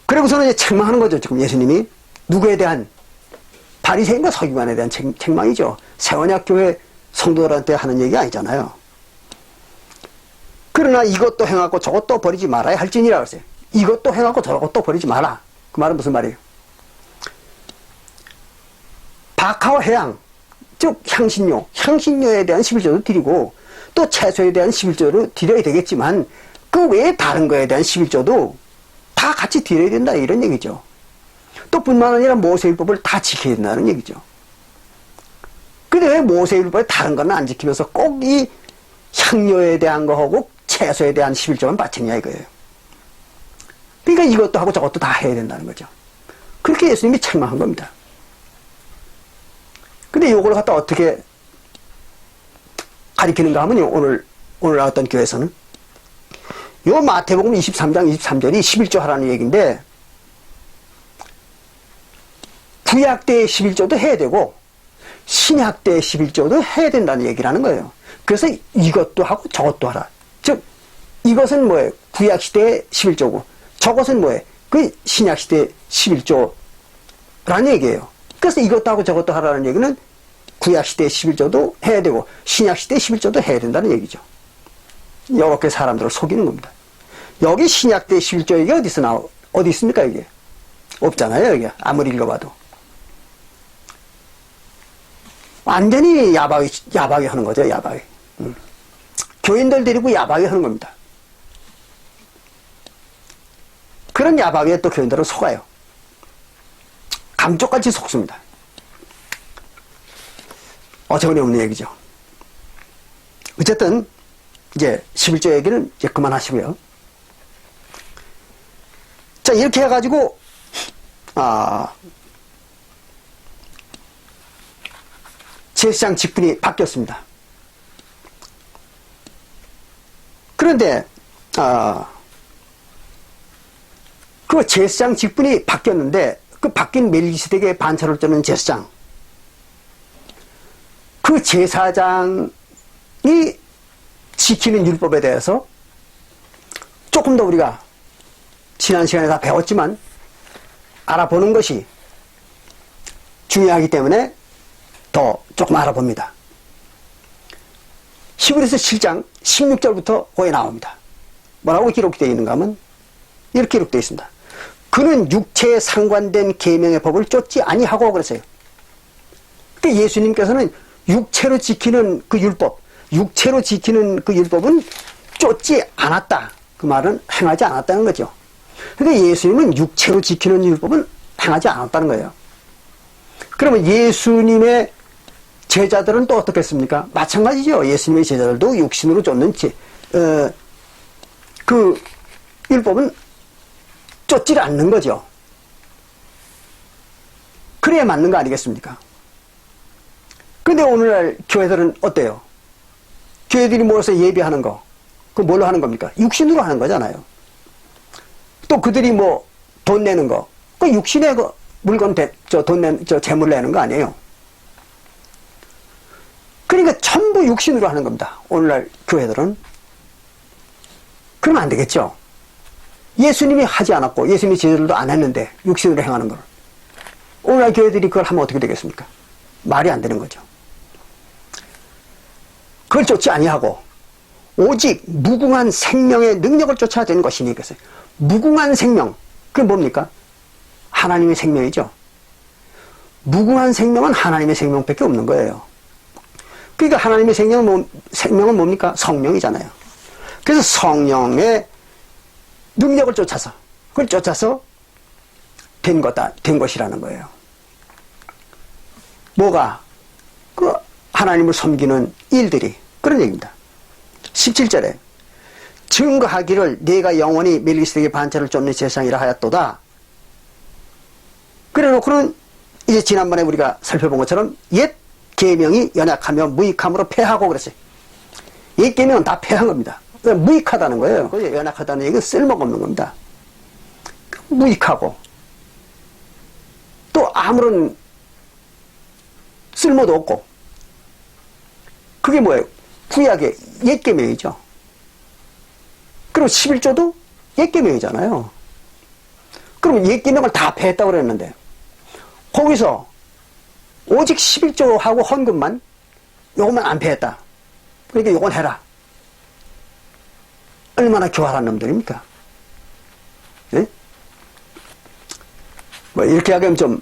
그리고서는 이제 책망하는 거죠, 지금 예수님이. 누구에 대한? 바리새인과 서기관에 대한 책망이죠. 새언약교회 성도들한테 하는 얘기 아니잖아요. 그러나 이것도 행하고 저것도 버리지 말아야 할지니라 그랬어요. 이것도 행하고 저것도 버리지 마라. 그 말은 무슨 말이에요? 박하와 해양, 즉 향신료에 대한 11조도 드리고 또 채소에 대한 11조를 드려야 되겠지만 그 외에 다른 거에 대한 11조도 다 같이 드려야 된다 이런 얘기죠. 또 뿐만 아니라 모세율법을 다 지켜야 된다는 얘기죠. 근데 왜 모세율법에 다른 거는 안 지키면서 꼭 이 향료에 대한 거하고 채소에 대한 11조만 바치냐 이거예요. 그러니까 이것도 하고 저것도 다 해야 된다는 거죠. 그렇게 예수님이 책망한 겁니다. 근데 이걸 갖다 어떻게 가리키는가 하면요. 오늘 나왔던 교회에서는 요 마태복음 23장 23절이 11조 하라는 얘기인데 구약 때의 11조도 해야 되고 신약 때의 11조도 해야 된다는 얘기라는 거예요. 그래서 이것도 하고 저것도 하라. 즉 이것은 뭐예요? 구약 시대의 11조고 저것은 뭐예요? 그 신약 시대의 11조라는 얘기예요. 그래서 이것도 하고 저것도 하라는 얘기는 구약 시대의 11조도 해야 되고 신약 시대의 11조도 해야 된다는 얘기죠. 이렇게 사람들을 속이는 겁니다. 여기 신약 때 11조 이게 어디 있습니까 이게? 없잖아요 여기 아무리 읽어봐도. 완전히 야박이 하는 거죠 야박이. 교인들 데리고 야박이 하는 겁니다. 그런 야박에 또 교인들은 속아요. 감쪽같이 속습니다. 어처구니없는 얘기죠. 어쨌든 이제 11조 얘기는 이제 그만하시고요. 자 이렇게 해가지고 제사장 직분이 바뀌었습니다. 그런데 그 제사장 직분이 바뀌었는데 그 바뀐 멜기세덱의 반차를 쫓는 제사장, 그 제사장이 지키는 율법에 대해서 조금 더 우리가 지난 시간에 다 배웠지만 알아보는 것이 중요하기 때문에 더 조금 알아봅니다. 히브리서 7장 16절부터 거기 나옵니다. 뭐라고 기록되어 있는가 하면 이렇게 기록되어 있습니다. 그는 육체에 상관된 계명의 법을 쫓지 아니하고 그랬어요. 그러니까 예수님께서는 육체로 지키는 그 율법, 육체로 지키는 그 율법은 쫓지 않았다. 그 말은 행하지 않았다는 거죠. 그러니까 예수님은 육체로 지키는 율법은 행하지 않았다는 거예요. 그러면 예수님의 제자들은 또 어떻겠습니까? 마찬가지죠. 예수님의 제자들도 육신으로 쫓는 그 율법은 쫓지 않는 거죠. 그래야 맞는 거 아니겠습니까? 근데 오늘날 교회들은 어때요? 교회들이 모여서 예배하는 거, 그 뭘로 하는 겁니까? 육신으로 하는 거잖아요. 또 그들이 뭐 돈 내는 거, 그 육신의 그 물건 재물 내는 거 아니에요. 그러니까 전부 육신으로 하는 겁니다. 오늘날 교회들은. 그러면 안 되겠죠. 예수님이 하지 않았고 예수님의 제자들도 안 했는데 육신으로 행하는 걸 오늘날 교회들이 그걸 하면 어떻게 되겠습니까? 말이 안 되는 거죠. 그걸 쫓지 아니하고 오직 무궁한 생명의 능력을 쫓아야 되는 것이니 이것은 무궁한 생명, 그게 뭡니까? 하나님의 생명이죠. 무궁한 생명은 하나님의 생명밖에 없는 거예요. 그러니까 하나님의 생명은 뭡니까? 성령이잖아요. 그래서 성령의 능력을 쫓아서, 그걸 쫓아서 된 것이라는 거예요. 뭐가? 그 하나님을 섬기는 일들이. 그런 얘기입니다. 17절에 증거하기를 내가 영원히 멜기세덱의 반차를 쫓는 제사장이라 하였도다. 그래 놓고는 이제 지난번에 우리가 살펴본 것처럼 옛 계명이 연약하며 무익함으로 패하고 그랬어요. 옛 계명은 다 패한 겁니다. 무익하다는 거예요. 연약하다는 얘기는 쓸모가 없는 겁니다. 무익하고 또 아무런 쓸모도 없고 그게 뭐예요? 구약의 옛 계명이죠. 그리고 11조도 옛 계명이잖아요. 그럼 옛 계명을 다 패했다고 그랬는데 거기서 오직 11조하고 헌금만 요것만 안 패했다. 그러니까 요건 해라. 얼마나 교활한 놈들입니까? 네? 뭐 이렇게 하면 좀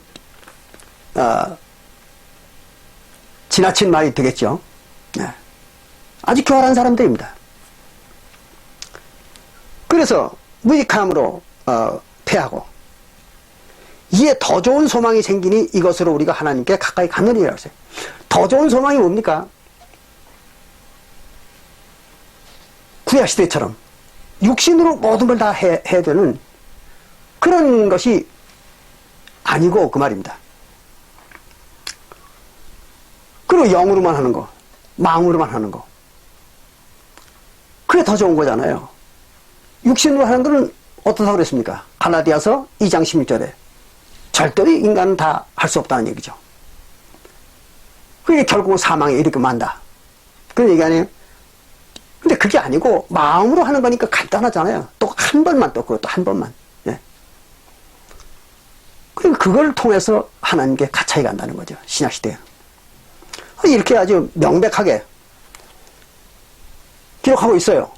지나친 말이 되겠죠. 네. 아주 교활한 사람들입니다. 그래서 무익함으로 패하고 이에 더 좋은 소망이 생기니 이것으로 우리가 하나님께 가까이 가느니라 했어요. 더 좋은 소망이 뭡니까? 구약시대처럼 육신으로 모든 걸 다 해야 되는 그런 것이 아니고 그 말입니다. 그리고 영으로만 하는 거, 마음으로만 하는 거, 그게 더 좋은 거잖아요. 육신으로 하는 거는 어떻다고 그랬습니까? 갈라디아서 2장 16절에 절대로 인간은 다 할 수 없다는 얘기죠. 그게 결국은 사망에 이르게 만다. 그런 얘기 아니에요? 근데 그게 아니고 마음으로 하는 거니까 간단하잖아요. 또 한 번만, 또 그것도 한 번만. 예. 그리고 그걸 통해서 하나님께 가까이 간다는 거죠. 신약시대에. 이렇게 아주 명백하게 기록하고 있어요.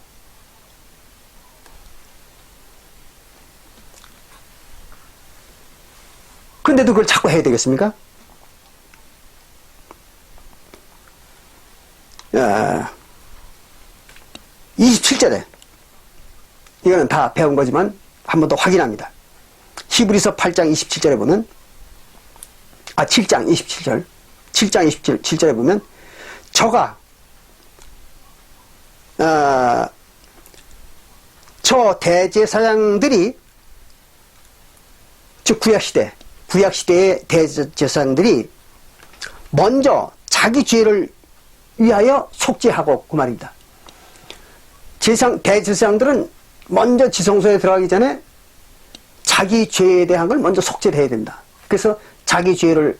근데도 그걸 자꾸 해야 되겠습니까? 27절에 이거는 다 배운 거지만 한 번 더 확인합니다. 히브리서 8장 27절에 보면 7장 27절 7장 27절에 보면 저가 저 대제사장들이 즉 구약시대의 대제사장들이 먼저 자기 죄를 위하여 속죄하고 그 말입니다. 대제사장들은 먼저 지성소에 들어가기 전에 자기 죄에 대한 걸 먼저 속죄를 해야 된다. 그래서 자기 죄를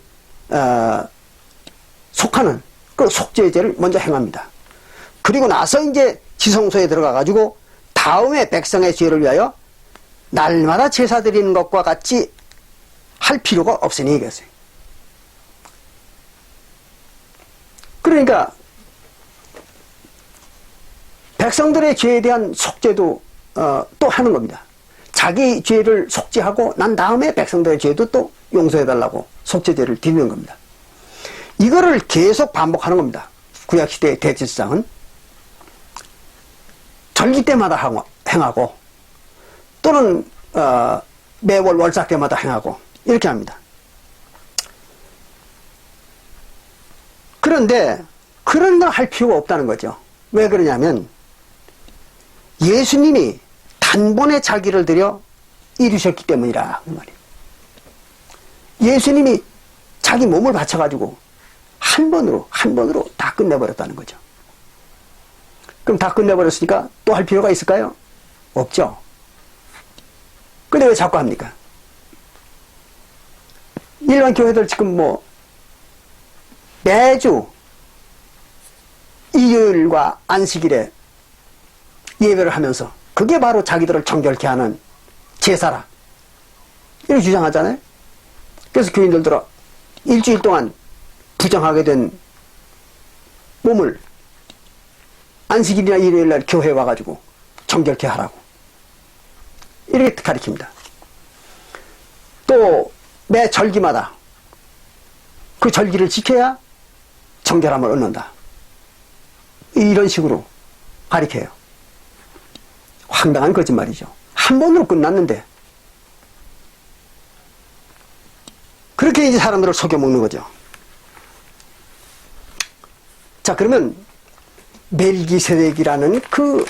속하는 그 속죄제를 먼저 행합니다. 그리고 나서 이제 지성소에 들어가 가지고 다음에 백성의 죄를 위하여 날마다 제사 드리는 것과 같이 할 필요가 없으니 얘기했어요. 그러니까 백성들의 죄에 대한 속죄도 또 하는 겁니다. 자기 죄를 속죄하고 난 다음에 백성들의 죄도 또 용서해달라고 속죄제를 드리는 겁니다. 이거를 계속 반복하는 겁니다. 구약시대의 대제사장은 절기 때마다 행하고 또는 매월 월삭 때마다 행하고 이렇게 합니다. 그런데 그런 걸 할 필요가 없다는 거죠. 왜 그러냐면 예수님이 단번에 자기를 들여 이루셨기 때문이라 그 말이에요. 예수님이 자기 몸을 바쳐가지고 한 번으로 다 끝내버렸다는 거죠. 그럼 다 끝내버렸으니까 또 할 필요가 있을까요? 없죠. 근데 왜 자꾸 합니까? 일반 교회들 지금 매주 일요일과 안식일에 예배를 하면서 그게 바로 자기들을 정결케 하는 제사라 이렇게 주장하잖아요. 그래서 교인들들어 일주일 동안 부정하게 된 몸을 안식일이나 일요일날 교회에 와가지고 정결케 하라고 이렇게 가르칩니다. 또 매 절기마다 그 절기를 지켜야 정결함을 얻는다. 이런 식으로 가르쳐요. 황당한 거짓말이죠. 한 번으로 끝났는데 그렇게 이제 사람들을 속여먹는 거죠. 자, 그러면 멜기세덱이라는 그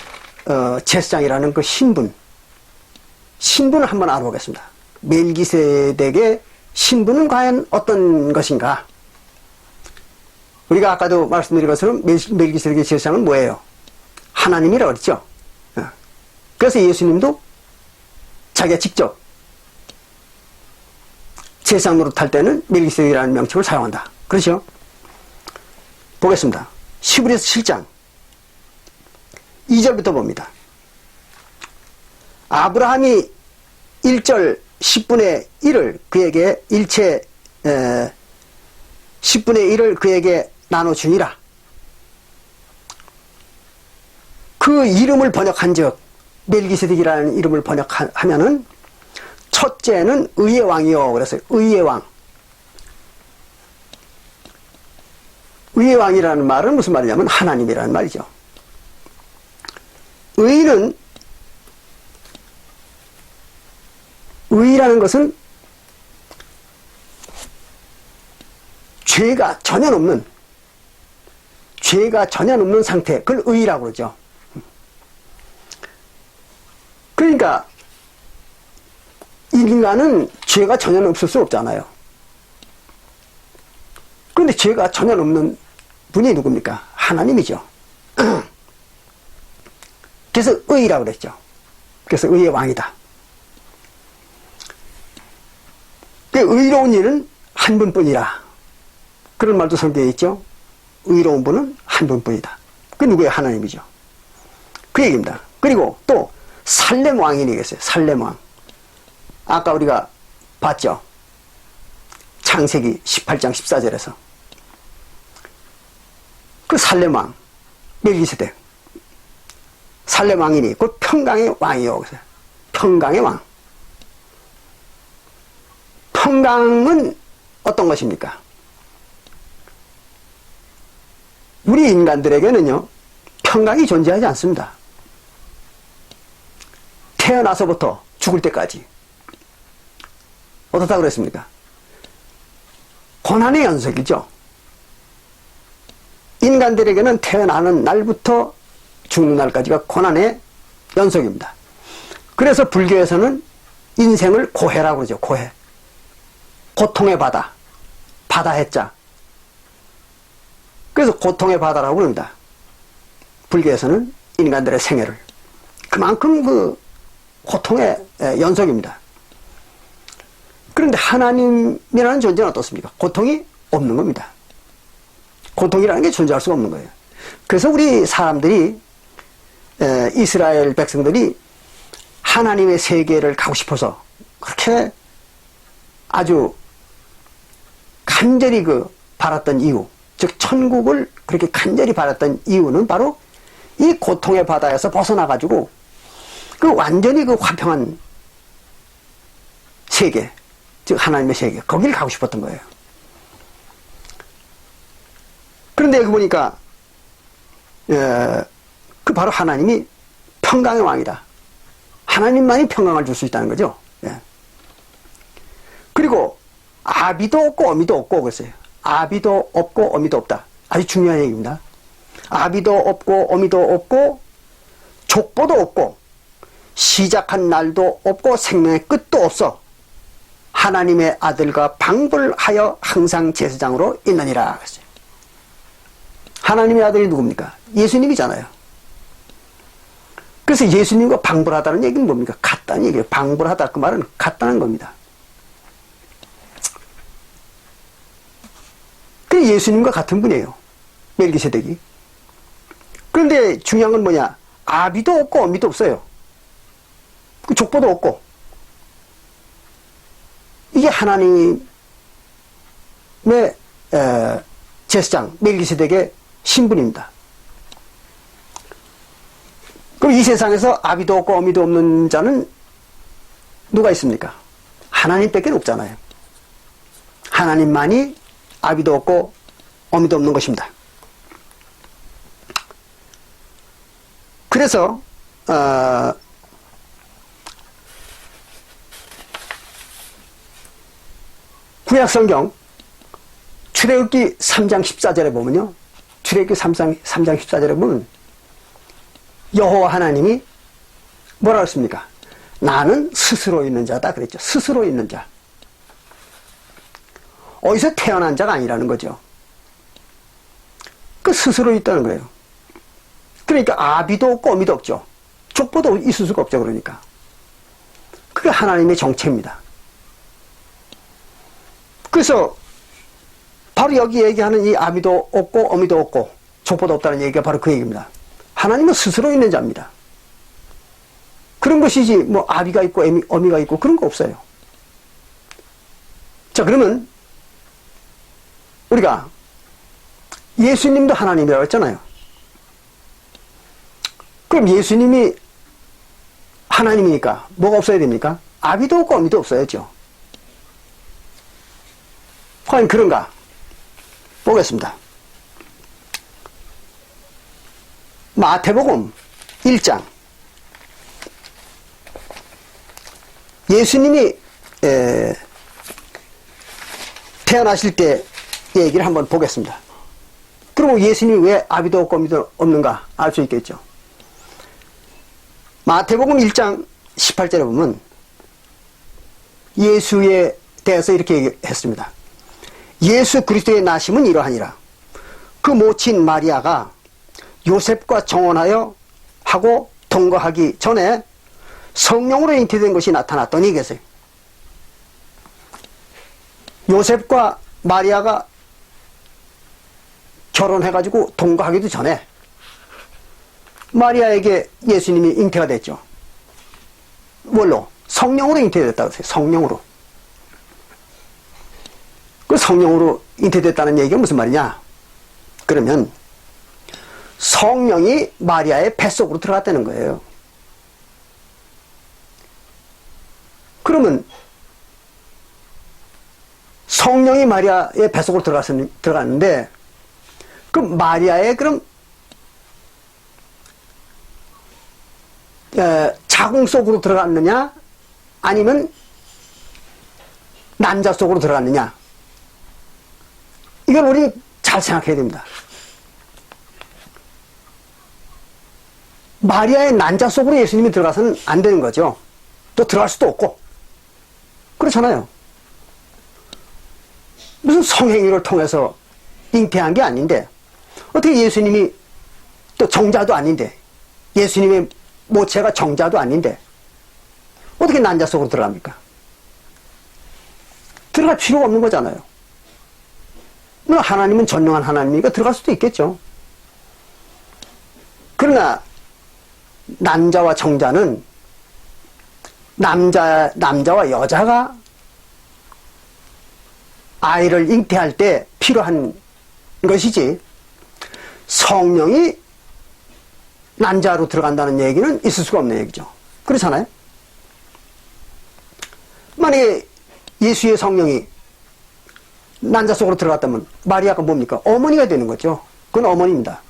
제사장이라는 그 신분을 한번 알아보겠습니다. 멜기세덱의 신분은 과연 어떤 것인가? 우리가 아까도 말씀드린 것처럼 멜기세덱의 제사장은 뭐예요? 하나님이라고 그랬죠. 그래서 예수님도 자기가 직접 제사장 노릇할 때는 멜기세덱이라는 명칭을 사용한다. 그렇죠? 보겠습니다. 히브리서 7장 2절부터 봅니다. 아브라함이 1절 10분의 1을 그에게 10분의 1을 그에게 나눠주니라. 그 이름을 번역한 즉 멜기세덱이라는 이름을 번역하면은 첫째는 의의 왕이요. 그래서 의의 왕. 의의 왕이라는 말은 무슨 말이냐면 하나님이라는 말이죠. 의라는 것은 죄가 전혀 없는 상태, 그걸 의라고 그러죠. 그러니까 인간은 죄가 전혀 없을 수 없잖아요. 그런데 죄가 전혀 없는 분이 누굽니까? 하나님이죠. 그래서 의라고 그랬죠. 그래서 의의 왕이다. 의로운 이는 한 분뿐이라. 그런 말도 성경에 있죠. 의로운 분은 한 분뿐이다. 그 누구예요? 하나님이죠. 그 얘기입니다. 그리고 또 살렘 왕이 되겠어요. 살렘 왕. 아까 우리가 봤죠. 창세기 18장 14절에서 그 살렘 왕 멜기세덱 살렘 왕이니 그 평강의 왕이요. 그래서 평강의 왕. 평강은 어떤 것입니까? 우리 인간들에게는요, 평강이 존재하지 않습니다. 태어나서부터 죽을 때까지. 어떻다 그랬습니까? 고난의 연속이죠. 인간들에게는 태어나는 날부터 죽는 날까지가 고난의 연속입니다. 그래서 불교에서는 인생을 고해라고 그러죠. 고해. 고통의 바다. 바다 해자. 그래서 고통의 바다라고 부릅니다. 불교에서는 인간들의 생애를. 그만큼 그 고통의 연속입니다. 그런데 하나님이라는 존재는 어떻습니까? 고통이 없는 겁니다. 고통이라는 게 존재할 수가 없는 거예요. 그래서 우리 사람들이 이스라엘 백성들이 하나님의 세계를 가고 싶어서 그렇게 아주 간절히 바랐던 이유, 즉 천국을 그렇게 간절히 바랐던 이유는 바로 이 고통의 바다에서 벗어나가지고 완전히 화평한 세계, 즉 하나님의 세계, 거기를 가고 싶었던 거예요. 그런데 여기 보니까 바로 하나님이 평강의 왕이다. 하나님만이 평강을 줄 수 있다는 거죠. 예. 그리고 아비도 없고 어미도 없고 그랬어요. 아비도 없고 어미도 없다. 아주 중요한 얘기입니다. 아비도 없고 어미도 없고 족보도 없고 시작한 날도 없고 생명의 끝도 없어. 하나님의 아들과 방불하여 항상 제사장으로 있느니라 그랬어요. 하나님의 아들이 누굽니까? 예수님이잖아요. 그래서 예수님과 방불하다는 얘기는 뭡니까? 같다는 얘기예요. 방불하다 그 말은 같다는 겁니다. 그 예수님과 같은 분이에요. 멜기세덱이. 그런데 중요한 건 뭐냐? 아비도 없고 어미도 없어요. 그 족보도 없고. 이게 하나님의 제사장 멜기세덱의 신분입니다. 그럼 이 세상에서 아비도 없고 어미도 없는 자는 누가 있습니까? 하나님밖에 없잖아요. 하나님만이 아비도 없고 어미도 없는 것입니다. 그래서 구약성경 출애굽기 3장 14절에 보면요. 출애굽기 3장 14절에 보면 여호와 하나님이 뭐라 했습니까? 나는 스스로 있는 자다 그랬죠. 스스로 있는 자. 어디서 태어난 자가 아니라는 거죠. 그 스스로 있다는 거예요. 그러니까 아비도 없고 어미도 없죠. 족보도 있을 수가 없죠. 그러니까. 그게 하나님의 정체입니다. 그래서 바로 여기 얘기하는 이 아비도 없고 어미도 없고 족보도 없다는 얘기가 바로 그 얘기입니다. 하나님은 스스로 있는 자입니다. 그런 것이지 뭐 아비가 있고 어미가 있고 그런 거 없어요. 자, 그러면 우리가 예수님도 하나님이라고 했잖아요. 그럼 예수님이 하나님이니까 뭐가 없어야 됩니까? 아비도 없고 어미도 없어야죠. 과연 그런가? 보겠습니다. 마태복음 1장. 예수님이 태어나실 때 얘기를 한번 보겠습니다. 그리고 예수님이 왜 아비도 없고 어미도 없는가 알 수 있겠죠. 마태복음 1장 18절에 보면 예수에 대해서 이렇게 얘기했습니다. 예수 그리스도의 나심은 이러하니라. 그 모친 마리아가 요셉과 정혼하여 하고 동거하기 전에 성령으로 잉태된 것이 나타났더니 계세요. 요셉과 마리아가 결혼해가지고 동거하기도 전에 마리아에게 예수님이 잉태가 됐죠. 뭘로? 성령으로 잉태됐다고 했어요. 성령으로. 그 성령으로 잉태됐다는 얘기가 무슨 말이냐? 그러면 성령이 마리아의 뱃속으로 들어갔다는 거예요. 그러면 성령이 마리아의 뱃속으로 들어갔는데 그 마리아의 그럼 자궁 속으로 들어갔느냐 아니면 난자 속으로 들어갔느냐, 이걸 우리 잘 생각해야 됩니다. 마리아의 난자 속으로 예수님이 들어가서는 안 되는 거죠. 또 들어갈 수도 없고 그렇잖아요. 무슨 성행위를 통해서 잉태한 게 아닌데 어떻게 예수님이 또 정자도 아닌데, 예수님의 모체가 정자도 아닌데 어떻게 난자 속으로 들어갑니까? 들어갈 필요가 없는 거잖아요. 물론 하나님은 전능한 하나님이니까 들어갈 수도 있겠죠. 그러나 난자와 정자는 남자와 여자가 아이를 잉태할 때 필요한 것이지, 성령이 난자로 들어간다는 얘기는 있을 수가 없는 얘기죠. 그렇잖아요. 만약에 예수의 성령이 난자 속으로 들어갔다면 마리아가 뭡니까? 어머니가 되는 거죠. 그건 어머니입니다.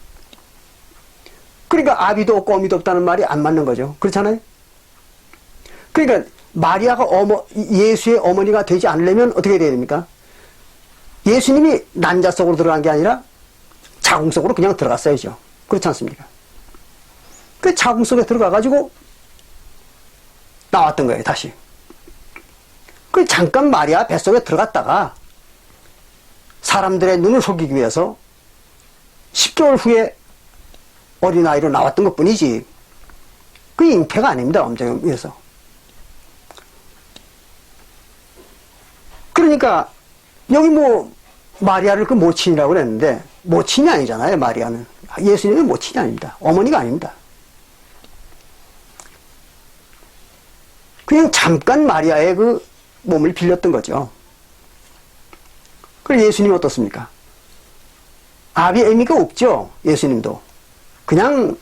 그러니까 아비도 없고 어미도 없다는 말이 안 맞는 거죠. 그렇잖아요. 그러니까 마리아가 예수의 어머니가 되지 않으려면 어떻게 돼야 됩니까? 예수님이 난자 속으로 들어간 게 아니라 자궁 속으로 그냥 들어갔어야죠. 그렇지 않습니까? 그 자궁 속에 들어가가지고 나왔던 거예요, 다시. 그 잠깐 마리아 뱃속에 들어갔다가 사람들의 눈을 속이기 위해서 10개월 후에 어린아이로 나왔던 것 뿐이지, 그 잉태가 아닙니다, 엄정에 의해서. 그러니까 여기 마리아를 그 모친이라고 그랬는데 모친이 아니잖아요. 마리아는 예수님의 모친이 아닙니다. 어머니가 아닙니다. 그냥 잠깐 마리아의 그 몸을 빌렸던 거죠. 그럼 예수님이 어떻습니까? 아비 애미가 없죠. 예수님도 그냥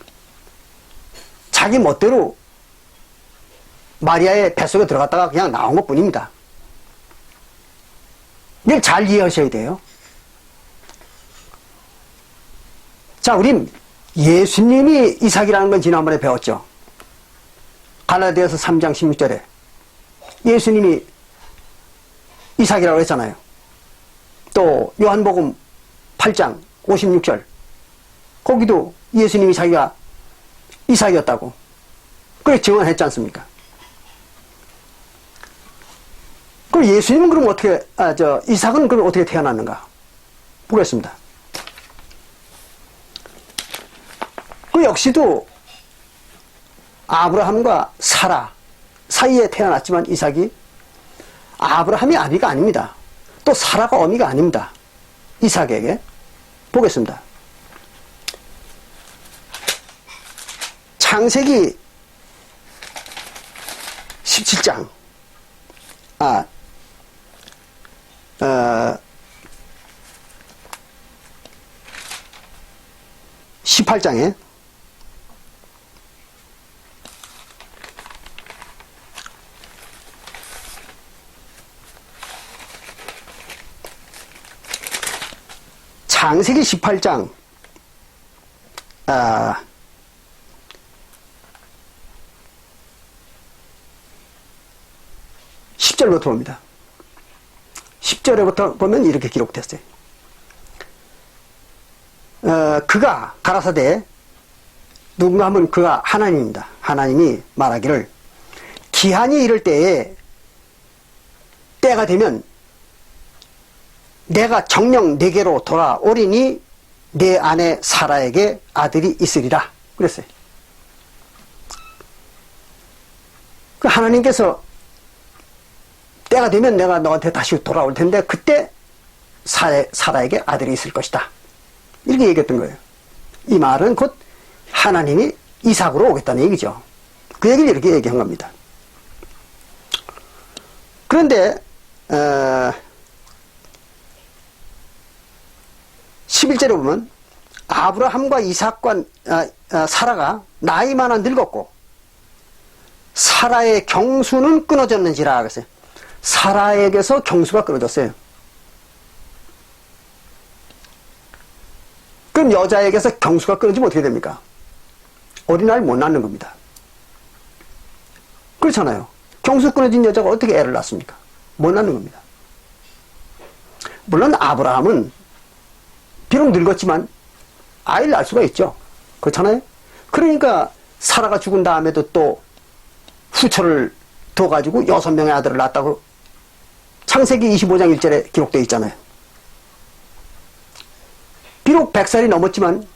자기 멋대로 마리아의 뱃속에 들어갔다가 그냥 나온 것 뿐입니다. 이걸 잘 이해하셔야 돼요. 자, 우린 예수님이 이삭이라는 건 지난번에 배웠죠. 갈라디아서 3장 16절에 예수님이 이삭이라고 했잖아요. 또 요한복음 8장 56절 거기도 예수님이 자기가 이삭이었다고 그렇게 증언했지 않습니까? 그럼 예수님은 그럼 어떻게, 이삭은 그럼 어떻게 태어났는가? 보겠습니다. 그 역시도 아브라함과 사라 사이에 태어났지만 이삭이 아브라함이 아비가 아닙니다. 또 사라가 어미가 아닙니다. 이삭에게. 보겠습니다. 창세기 17장 18장에 창세기 18장 10절부터 봅니다. 10절부터 보면 이렇게 기록됐어요. 그가 가라사대, 누군가 하면 그가 하나님입니다. 하나님이 말하기를 기한이 이를 때가 되면 내가 정령 내게로 돌아오리니 내 아내 사라에게 아들이 있으리라 그랬어요. 그 하나님께서 때가 되면 내가 너한테 다시 돌아올 텐데 그때 사라에게 아들이 있을 것이다 이렇게 얘기했던 거예요. 이 말은 곧 하나님이 이삭으로 오겠다는 얘기죠. 그 얘기를 이렇게 얘기한 겁니다. 그런데 11절에 보면 아브라함과 이삭과 사라가 나이마나 늙었고 사라의 경수는 끊어졌는지라 그랬어요. 사라에게서 경수가 끊어졌어요. 그럼 여자에게서 경수가 끊어지면 어떻게 됩니까? 어린아이를 못 낳는 겁니다. 그렇잖아요. 경수 끊어진 여자가 어떻게 애를 낳습니까? 못 낳는 겁니다. 물론 아브라함은 비록 늙었지만 아이를 낳을 수가 있죠. 그렇잖아요. 그러니까 사라가 죽은 다음에도 또 후처를 둬가지고 6명의 아들을 낳았다고 창세기 25장 1절에 기록되어 있잖아요. 비록 100살이 넘었지만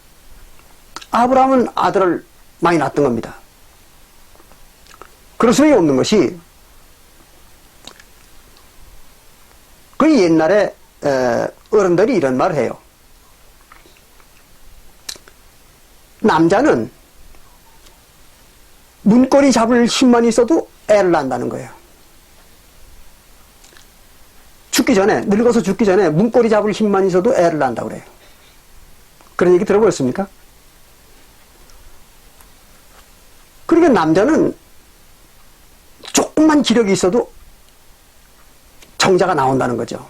아브라함은 아들을 많이 낳았던 겁니다. 그럴 수밖에 없는 것이 그 옛날에 어른들이 이런 말을 해요. 남자는 문고리 잡을 힘만 있어도 애를 낳는다는 거예요. 죽기 전에, 늙어서 죽기 전에 문고리 잡을 힘만 있어도 애를 낳는다고 그래요. 그런 얘기 들어보셨습니까? 그러니까 남자는 조금만 기력이 있어도 정자가 나온다는 거죠.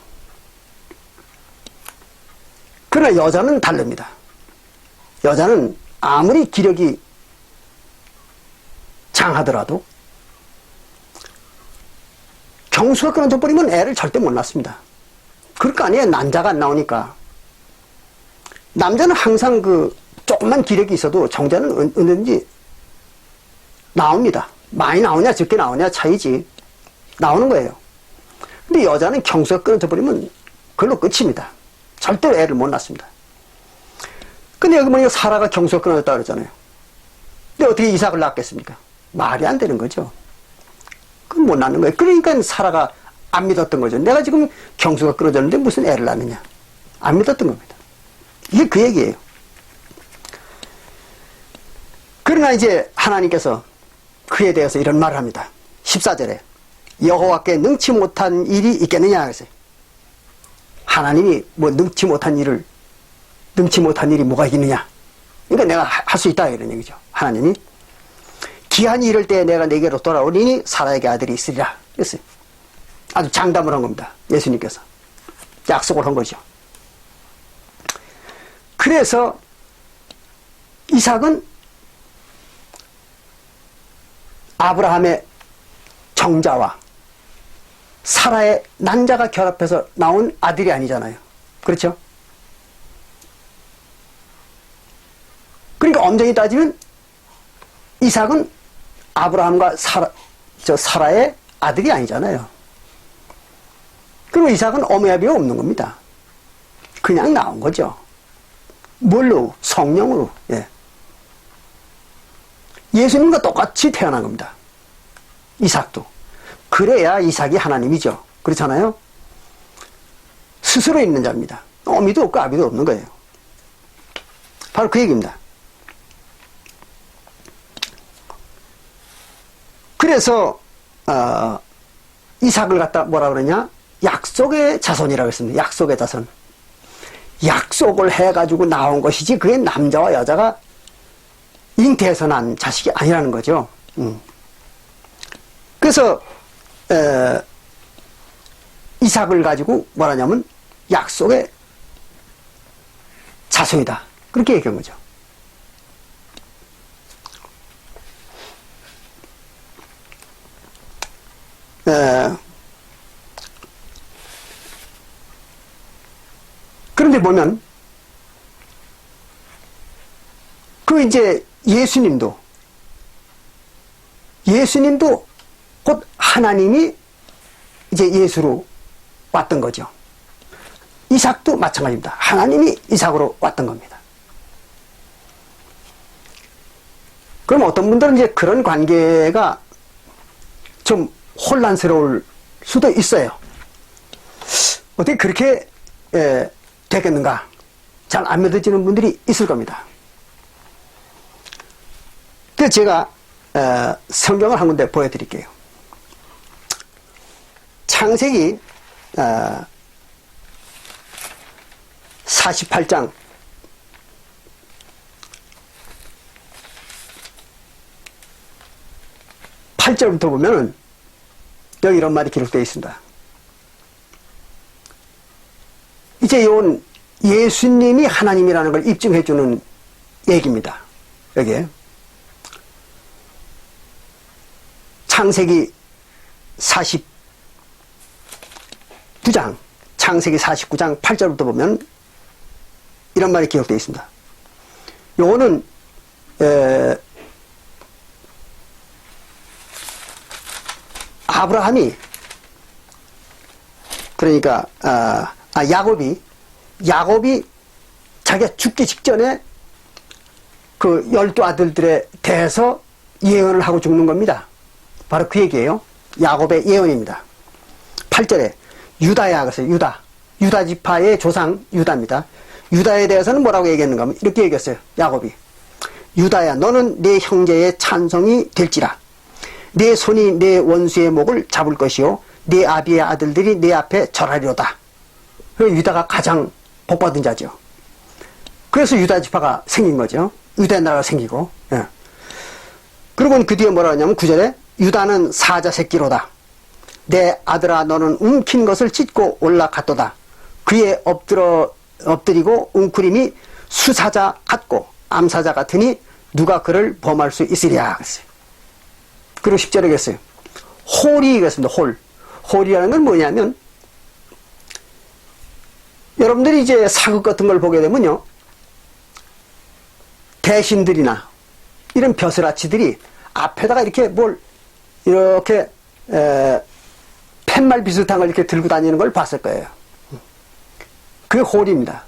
그러나 여자는 다릅니다. 여자는 아무리 기력이 장하더라도 경수가 끊어져 버리면 애를 절대 못 낳습니다. 그럴 거 아니에요. 난자가 안 나오니까. 남자는 항상 조금만 기력이 있어도 정자는 언제든지 나옵니다. 많이 나오냐 적게 나오냐 차이지. 나오는 거예요. 근데 여자는 경수가 끊어져 버리면 그걸로 끝입니다. 절대로 애를 못 낳습니다. 근데 여기 보니까 사라가 경수가 끊어졌다 그러잖아요. 근데 어떻게 이삭을 낳겠습니까? 말이 안 되는 거죠. 그건 못 낳는 거예요. 그러니까 사라가 안 믿었던 거죠. 내가 지금 경수가 끊어졌는데 무슨 애를 낳느냐. 안 믿었던 겁니다. 이게 그 얘기예요. 그러나 이제 하나님께서 그에 대해서 이런 말을 합니다. 14절에 여호와께 능치 못한 일이 있겠느냐 그랬어요. 하나님이 뭐 능치 못한 일이 뭐가 있느냐. 그러니까 내가 할 수 있다 이런 얘기죠. 하나님이 기한이 이를 때 내가 내게로 돌아오리니 사라에게 아들이 있으리라 그랬어요. 아주 장담을 한 겁니다. 예수님께서 약속을 한 거죠. 그래서 이삭은 아브라함의 정자와 사라의 난자가 결합해서 나온 아들이 아니잖아요. 그렇죠? 그러니까 엄정히 따지면 이삭은 아브라함과 사라의 아들이 아니잖아요. 그리고 이삭은 어미아비가 없는 겁니다. 그냥 나온 거죠. 뭘로? 성령으로. 예. 예수님과 똑같이 태어난 겁니다. 이삭도. 그래야 이삭이 하나님이죠. 그렇잖아요? 스스로 있는 자입니다. 어미도 없고 아비도 없는 거예요. 바로 그 얘기입니다. 그래서 이삭을 갖다 뭐라 그러냐? 약속의 자손이라고 했습니다. 약속의 자손. 약속을 해가지고 나온 것이지 그게 남자와 여자가 잉태해서 난 자식이 아니라는 거죠. 그래서 이삭을 가지고 뭐라냐면 약속의 자손이다. 그렇게 얘기한 거죠. 그런데 보면 그 이제 예수님도 곧 하나님이 이제 예수로 왔던 거죠. 이삭도 마찬가지입니다. 하나님이 이삭으로 왔던 겁니다. 그럼 어떤 분들은 이제 그런 관계가 좀 혼란스러울 수도 있어요. 어떻게 그렇게 되겠는가? 잘 안 믿어지는 분들이 있을 겁니다. 그래서 제가 성경을 한 군데 보여드릴게요. 창세기 48장 8절부터 보면은 여기 이런 말이 기록되어 있습니다. 이제 이건 예수님이 하나님이라는 걸 입증해주는 얘기입니다. 여기에 창세기 49장 창세기 49장 8절부터 보면 이런 말이 기록되어 있습니다. 요거는 아브라함이 그러니까 야곱이 자기가 죽기 직전에 그 12아들들에 대해서 예언을 하고 죽는 겁니다. 바로 그 얘기예요. 야곱의 예언입니다. 8절에 유다야 그랬어요. 유다 지파의 조상 유다입니다. 유다에 대해서는 뭐라고 얘기했는가 하면 이렇게 얘기했어요. 야곱이. 유다야 너는 내 형제의 찬송이 될지라. 내 손이 내 원수의 목을 잡을 것이요 내 아비의 아들들이 내 앞에 절하리로다. 유다가 가장 복받은 자죠. 그래서 유다 지파가 생긴 거죠. 유다 나라가 생기고. 예. 그리고 그 뒤에 뭐라 하냐면 9절에 유다는 사자 새끼로다. 내 아들아 너는 움킨 것을 찢고 올라갔도다. 그에 엎드리고 웅크림이 수사자 같고 암사자 같으니 누가 그를 범할 수 있으랴 그랬어요. 그리고 10절에 그랬어요. 홀이 그랬습니다. 홀이라는 건 뭐냐면 여러분들이 이제 사극 같은 걸 보게 되면요 대신들이나 이런 벼슬아치들이 앞에다가 이렇게 뭘 이렇게 팻말 비슷한 걸 이렇게 들고 다니는 걸 봤을 거예요. 그게 홀입니다.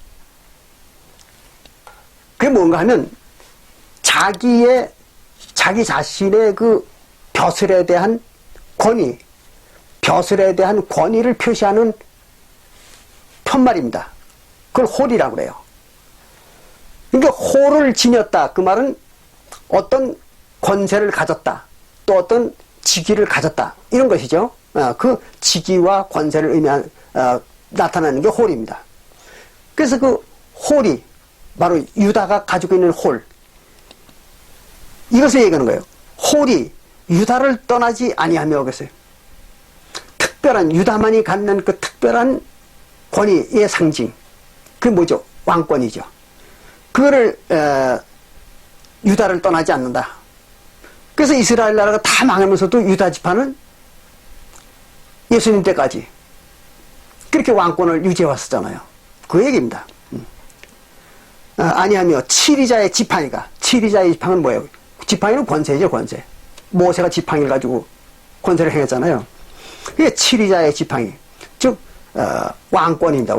그게 뭔가 하면 자기 자신의 그 벼슬에 대한 권위, 벼슬에 대한 권위를 표시하는 편말입니다. 그걸 홀이라고 그래요. 그러니까 홀을 지녔다. 그 말은 어떤 권세를 가졌다. 또 어떤 직위를 가졌다. 이런 것이죠. 그 직위와 권세를 나타내는 게 홀입니다. 그래서 그 홀이 바로 유다가 가지고 있는 홀. 이것을 얘기하는 거예요. 홀이 유다를 떠나지 아니하며 그랬어요. 특별한 유다만이 갖는 그 특별한 권위의 상징. 그게 뭐죠? 왕권이죠. 그거를 유다를 떠나지 않는다. 그래서 이스라엘 나라가 다 망하면서도 유다 지파는 예수님 때까지 그렇게 왕권을 유지해 왔었잖아요. 그 얘기입니다. 아니하며 칠이자의 지팡이가, 칠이자의 지팡이는 뭐예요? 지팡이는 권세죠, 권세. 모세가 지팡이를 가지고 권세를 행했잖아요. 그게 칠이자의 지팡이, 즉 왕권입니다.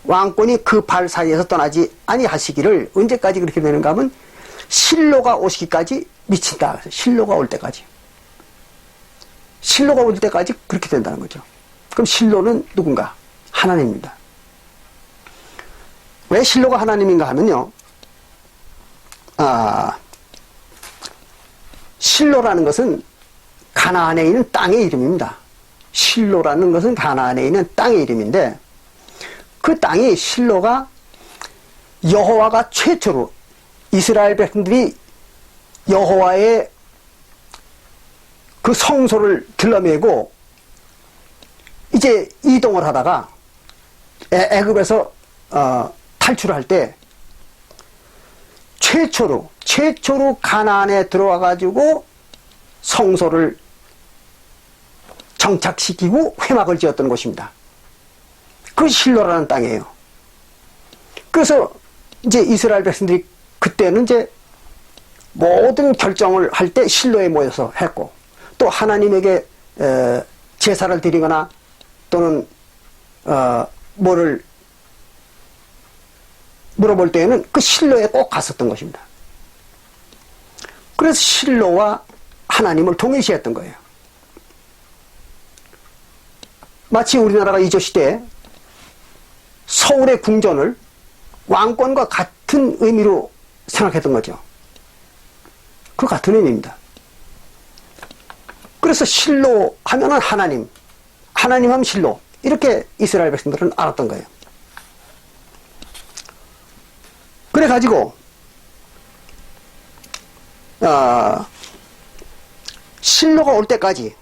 왕권이 그 발 사이에서 떠나지 아니하시기를. 언제까지 그렇게 되는가 하면 실로가 오시기까지 미친다. 실로가 올 때까지. 실로가 올 때까지 그렇게 된다는 거죠. 그럼 실로는 누군가? 하나님입니다. 왜 실로가 하나님인가 하면요, 실로라는 것은 가나안에 있는 땅의 이름입니다. 실로라는 것은 가나안에 있는 땅의 이름인데, 그 땅이 실로가 여호와가 최초로 이스라엘 백성들이 여호와의 그 성소를 들러매고 이제 이동을 하다가 애굽에서 탈출할 때 최초로 가나안에 들어와 가지고 성소를 정착시키고 회막을 지었던 곳입니다. 그 실로라는 땅이에요. 그래서 이제 이스라엘 백성들이 그때는 이제 모든 결정을 할 때 실로에 모여서 했고, 또 하나님에게 제사를 드리거나 또는 뭐를 물어볼 때에는 그 실로에 꼭 갔었던 것입니다. 그래서 실로와 하나님을 동일시했던 거예요. 마치 우리나라가 이조시대에 서울의 궁전을 왕권과 같은 의미로 생각했던 거죠. 그 같은 의미입니다. 그래서 실로 하면은 하나님 하면 실로, 이렇게 이스라엘 백성들은 알았던 거예요. 그래가지고 실로가 올 때까지,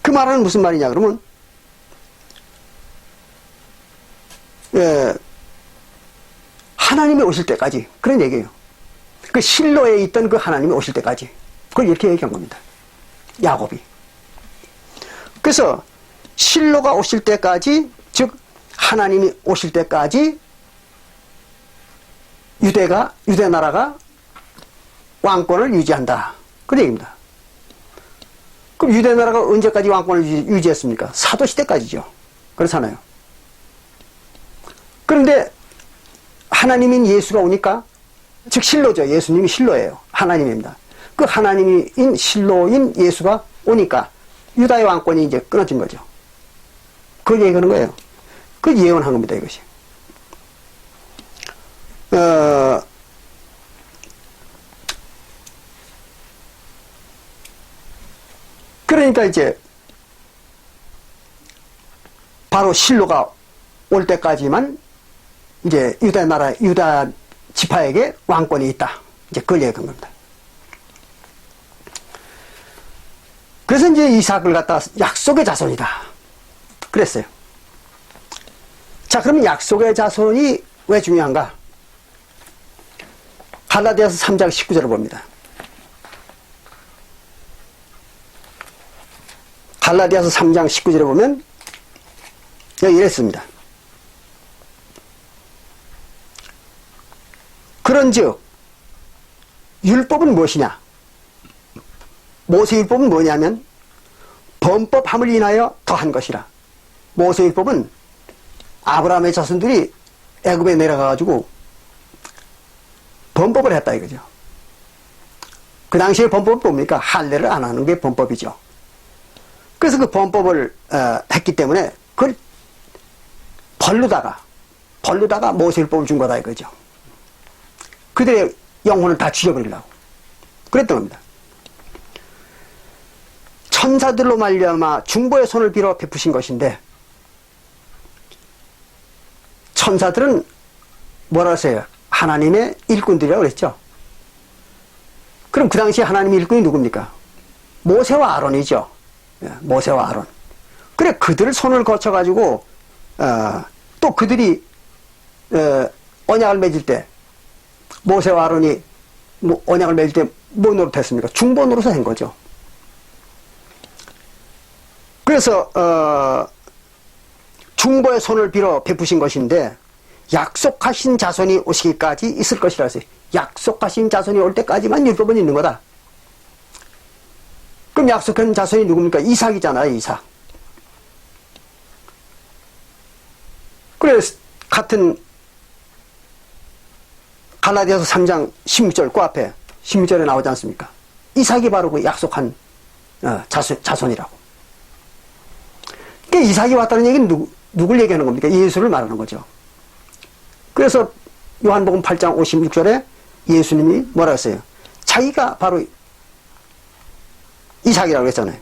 그 말은 무슨 말이냐 그러면 하나님이 오실 때까지, 그런 얘기예요. 그 실로에 있던 그 하나님이 오실 때까지, 그걸 이렇게 얘기한 겁니다. 야곱이. 그래서 실로가 오실 때까지, 즉 하나님이 오실 때까지 유대 나라가 왕권을 유지한다, 그런 얘기입니다. 그럼 유대 나라가 언제까지 왕권을 유지했습니까? 사도시대까지죠. 그렇잖아요. 그런데 하나님인 예수가 오니까, 즉 실로죠. 예수님이 실로예요. 하나님입니다. 그 하나님인 실로인 예수가 오니까 유다의 왕권이 이제 끊어진 거죠. 그걸 얘기하는 거예요. 그걸 예언한 겁니다, 이것이. 그러니까 이제 바로 실로가 올 때까지만 이제 유다 나라, 유다 지파에게 왕권이 있다. 이제 그걸 얘기한 겁니다. 그래서 이제 이삭을 갖다 약속의 자손이다. 그랬어요. 자, 그러면 약속의 자손이 왜 중요한가? 갈라디아서 3장 19절을 봅니다. 갈라디아서 3장 19절에 보면 여기 이랬습니다. 그런즉 율법은 무엇이냐? 모세율법은 뭐냐면 범법함을 인하여 더한 것이라. 모세율법은 아브라함의 자손들이 애굽에 내려가가지고 범법을 했다 이거죠. 그 당시에 범법은 뭡니까? 할례를 안 하는 게 범법이죠. 그래서 그 범법을 했기 때문에 그걸 벌루다가 모세율법을 준 거다 이거죠. 그들의 영혼을 다 죽여버리려고 그랬던 겁니다. 천사들로 말미암아 중보의 손을 빌어 베푸신 것인데, 천사들은 뭐라 하세요? 하나님의 일꾼들이라고 그랬죠. 그럼 그 당시에 하나님의 일꾼이 누굽니까? 모세와 아론이죠. 모세와 아론. 그래, 그들 손을 거쳐가지고 또 그들이 언약을 맺을 때, 모세와 아론이 언약을 맺을 때 뭐 노릇했습니까? 중보 노릇을 한 거죠. 그래서 중보의 손을 빌어 베푸신 것인데, 약속하신 자손이 오시기까지 있을 것이라 했어요. 약속하신 자손이 올 때까지만 율법은 있는 거다. 그럼 약속한 자손이 누굽니까? 이삭이잖아요, 이삭. 그래서 같은 갈라디아서 3장 16절 그 앞에 16절에 나오지 않습니까? 이삭이 바로 그 약속한 자손이라고. 그러니까 이삭이 왔다는 얘기는 누굴 얘기하는 겁니까? 예수를 말하는 거죠. 그래서 요한복음 8장 56절에 예수님이 뭐라 했어요? 자기가 바로 이삭이라고 했잖아요.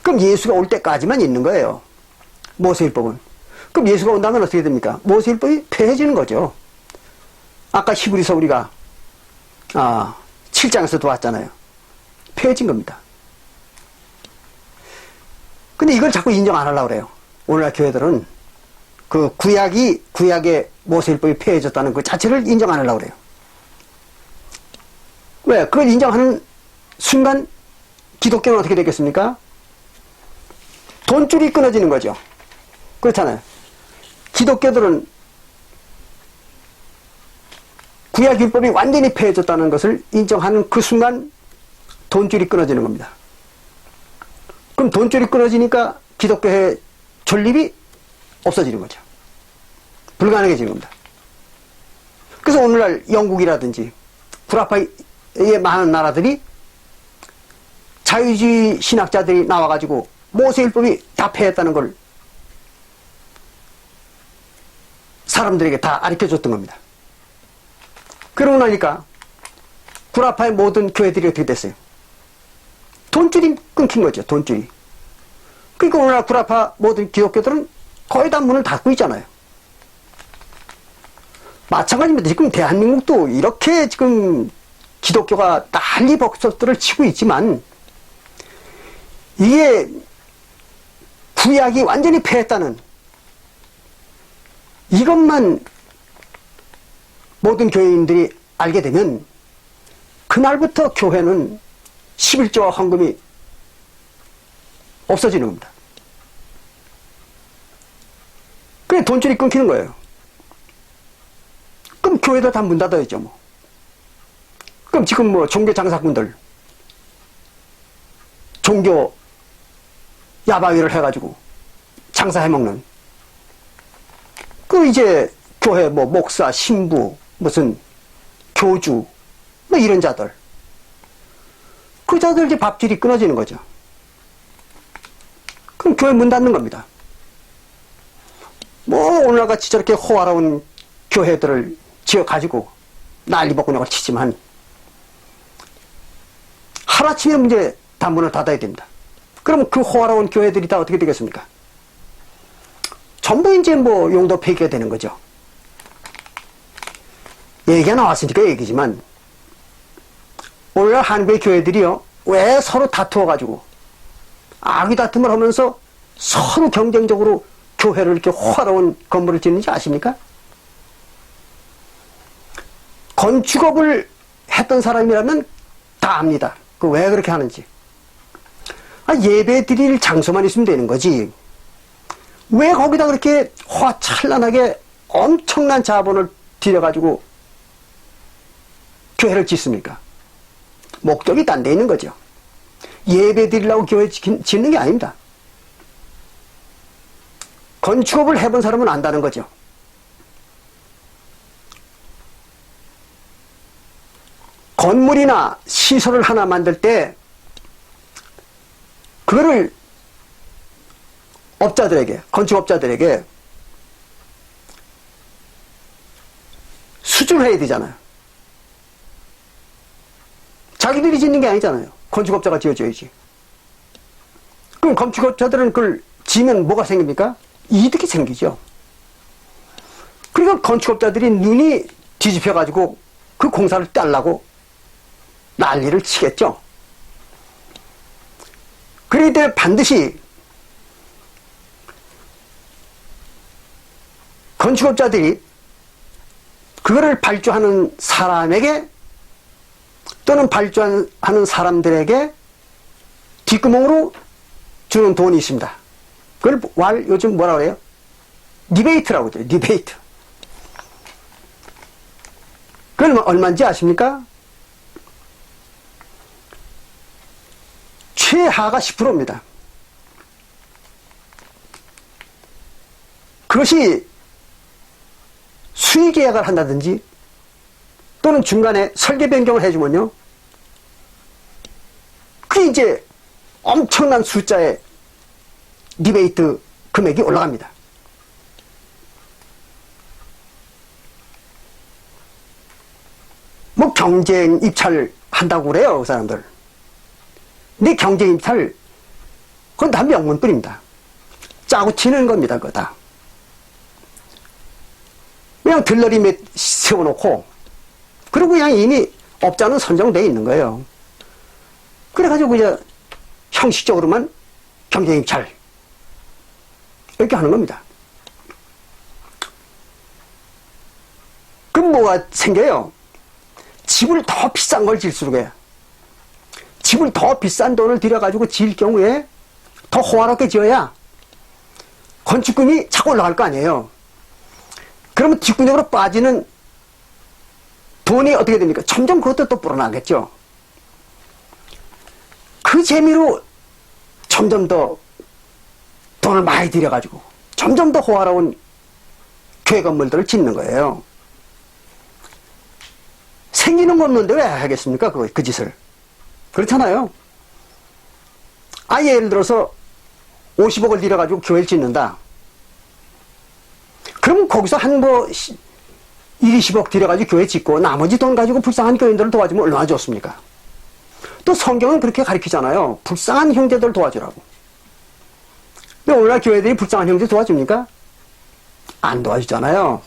그럼 예수가 올 때까지만 있는 거예요. 모세율법은. 그럼 예수가 온다면 어떻게 됩니까? 모세율법이 폐해지는 거죠. 아까 히브리서 우리가 7장에서도 왔잖아요. 폐해진 겁니다. 근데 이걸 자꾸 인정 안 하려고 그래요. 오늘날 교회들은 그 구약의 모세율법이 폐해졌다는 그 자체를 인정 안 하려고 그래요. 왜? 그걸 인정하는 순간 기독교는 어떻게 되겠습니까? 돈줄이 끊어지는 거죠. 그렇잖아요. 기독교들은 구약율법이 완전히 폐해졌다는 것을 인정하는 그 순간 돈줄이 끊어지는 겁니다. 그럼 돈줄이 끊어지니까 기독교의 존립이 없어지는 거죠. 불가능해지는 겁니다. 그래서 오늘날 영국이라든지 구라파의 많은 나라들이 자유주의 신학자들이 나와가지고 모세율법이 다 폐했다는 걸 사람들에게 다 가르쳐줬던 겁니다. 그러고 나니까 구라파의 모든 교회들이 어떻게 됐어요? 돈줄이 끊긴 거죠. 돈줄이. 그러니까 오늘날 구라파 모든 기독교들은 거의 다 문을 닫고 있잖아요. 마찬가지입니다. 지금 대한민국도 이렇게 지금 기독교가 난리 법석들을 치고 있지만, 이게 구약이 완전히 폐했다는 이것만 모든 교회인들이 알게 되면 그날부터 교회는 11조와 헌금이 없어지는 겁니다. 그래 돈줄이 끊기는 거예요. 그럼 교회도 다 문 닫아야죠 뭐. 그럼 지금 뭐 종교 장사꾼들 종교 야바위를 해가지고 장사해먹는 그 이제 교회 뭐 목사, 신부, 무슨 교주 뭐 이런 자들, 그 자들 이제 밥줄이 끊어지는 거죠. 그럼 교회 문 닫는 겁니다. 뭐 오늘같이 저렇게 호화로운 교회들을 지어가지고 난리 먹고 치지만 하루아침에 문제 다 문을 닫아야 됩니다. 그럼 그 호화로운 교회들이 다 어떻게 되겠습니까? 전부 이제 뭐 용도 폐기가 되는 거죠. 얘기가 나왔으니까 얘기지만 오늘날 한국의 교회들이요, 왜 서로 다투어가지고 악의 다툼을 하면서 서로 경쟁적으로 교회를 이렇게 호화로운 건물을 짓는지 아십니까? 건축업을 했던 사람이라면 다 압니다. 그 왜 그렇게 하는지. 예배 드릴 장소만 있으면 되는 거지. 왜 거기다 그렇게 화찬란하게 엄청난 자본을 들여가지고 교회를 짓습니까? 목적이 딴 데 있는 거죠. 예배 드리려고 교회 짓는 게 아닙니다. 건축업을 해본 사람은 안다는 거죠. 건물이나 시설을 하나 만들 때 그거를 업자들에게, 건축업자들에게 수주를 해야 되잖아요. 자기들이 짓는 게 아니잖아요. 건축업자가 지어줘야지. 그럼 건축업자들은 그걸 지으면 뭐가 생깁니까? 이득이 생기죠. 그러니까 건축업자들이 눈이 뒤집혀가지고 그 공사를 떼려고 난리를 치겠죠. 그럴 때 반드시 건축업자들이 그거를 발주하는 사람에게 또는 발주하는 사람들에게 뒷구멍으로 주는 돈이 있습니다. 그걸 요즘 뭐라 그래요? 리베이트라고 그러죠. 리베이트. 그건 얼마인지 아십니까? 최하가 10%입니다. 그것이 수의 계약을 한다든지 또는 중간에 설계 변경을 해주면요, 그게 이제 엄청난 숫자의 리베이트 금액이 올라갑니다. 뭐 경쟁 입찰 한다고 그래요, 그 사람들. 근데 경쟁 입찰, 그건 다 명문뿐입니다. 짜고 치는 겁니다, 그거 다. 그냥 들러리 몇 세워놓고, 그리고 그냥 이미 업자는 선정되어 있는 거예요. 그래가지고 이제 형식적으로만 경쟁 입찰 이렇게 하는 겁니다. 그럼 뭐가 생겨요? 집을 더 비싼 걸 질수록 해. 집을 더 비싼 돈을 들여가지고 지을 경우에 더 호화롭게 지어야 건축금이 자꾸 올라갈 거 아니에요. 그러면 뒷구녕으로 빠지는 돈이 어떻게 됩니까? 점점 그것도 또 불어나겠죠. 그 재미로 점점 더 돈을 많이 들여가지고 점점 더 호화로운 교회 건물들을 짓는 거예요. 생기는 거 없는데 왜 하겠습니까? 그 짓을. 그렇잖아요. 예를 들어서 50억을 들여가지고 교회를 짓는다. 그럼 거기서 한 20억 들여가지고 교회 짓고 나머지 돈 가지고 불쌍한 교인들을 도와주면 얼마나 좋습니까? 또 성경은 그렇게 가르치잖아요. 불쌍한 형제들 도와주라고. 근데 오늘날 교회들이 불쌍한 형제 도와줍니까? 안 도와주잖아요.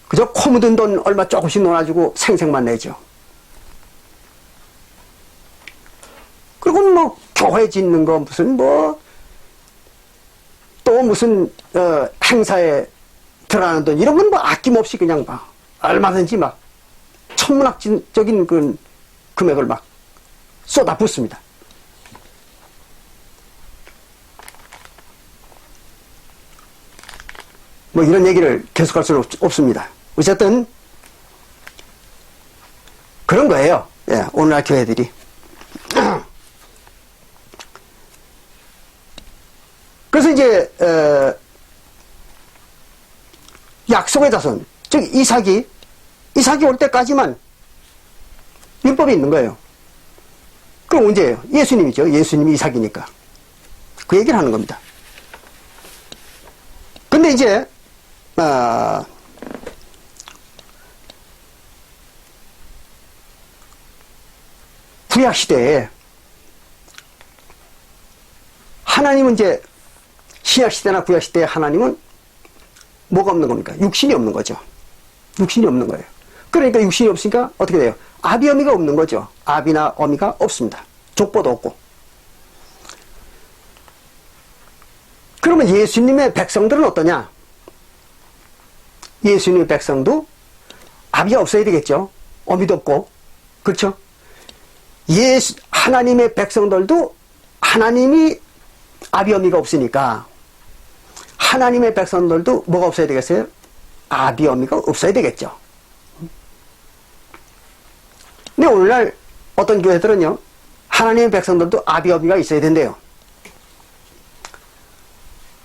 그저 코 묻은 돈 얼마 조금씩 놓아주고 생색만 내죠. 그리고 뭐 교회 짓는 거 무슨 또 무슨 행사에 들어가는 돈 이런 건 아낌없이 그냥 얼마든지 천문학적인 그 금액을 쏟아붓습니다. 이런 얘기를 계속할 수는 없습니다. 어쨌든 그런 거예요. 예, 오늘날 교회들이. 그래서 이제 약속의 자손, 즉 이삭이 올 때까지만 율법이 있는 거예요. 그럼 언제예요? 예수님이죠. 예수님이 이삭이니까. 그 얘기를 하는 겁니다. 그 그런데 이제 구약 시대에 하나님은 이제 신약 시대나 구약 시대에 하나님은 뭐가 없는 겁니까? 육신이 없는 거죠. 육신이 없는 거예요. 그러니까 육신이 없으니까 어떻게 돼요? 아비 어미가 없는 거죠. 아비나 어미가 없습니다. 족보도 없고. 그러면 예수님의 백성들은 어떠냐? 예수님의 백성도 아비가 없어야 되겠죠. 어미도 없고. 그렇죠? 하나님의 백성들도 하나님이 아비 어미가 없으니까 하나님의 백성들도 뭐가 없어야 되겠어요? 아비 어미가 없어야 되겠죠. 근데 오늘날 어떤 교회들은요, 하나님의 백성들도 아비 어미가 있어야 된대요.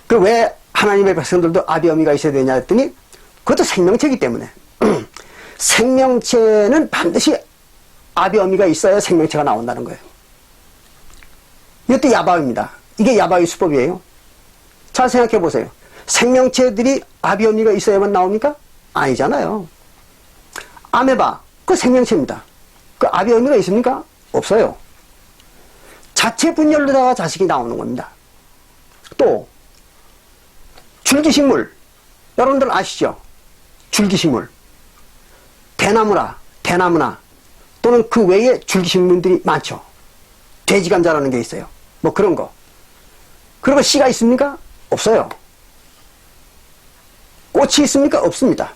그 왜 하나님의 백성들도 아비 어미가 있어야 되냐 했더니 그것도 생명체이기 때문에 생명체는 반드시 아비 어미가 있어야 생명체가 나온다는 거예요. 이것도 야바위입니다. 이게 야바위 수법이에요. 잘 생각해 보세요. 생명체들이 아비 어미가 있어야만 나옵니까? 아니잖아요. 아메바, 그 생명체입니다. 그 아비 어미가 있습니까? 없어요. 자체 분열로다가 자식이 나오는 겁니다. 또 줄기식물, 여러분들 아시죠? 줄기식물, 대나무나 또는 그 외에 줄기식물들이 많죠. 돼지감자라는 게 있어요. 뭐 그런 거. 그리고 씨가 있습니까? 없어요. 꽃이 있습니까? 없습니다.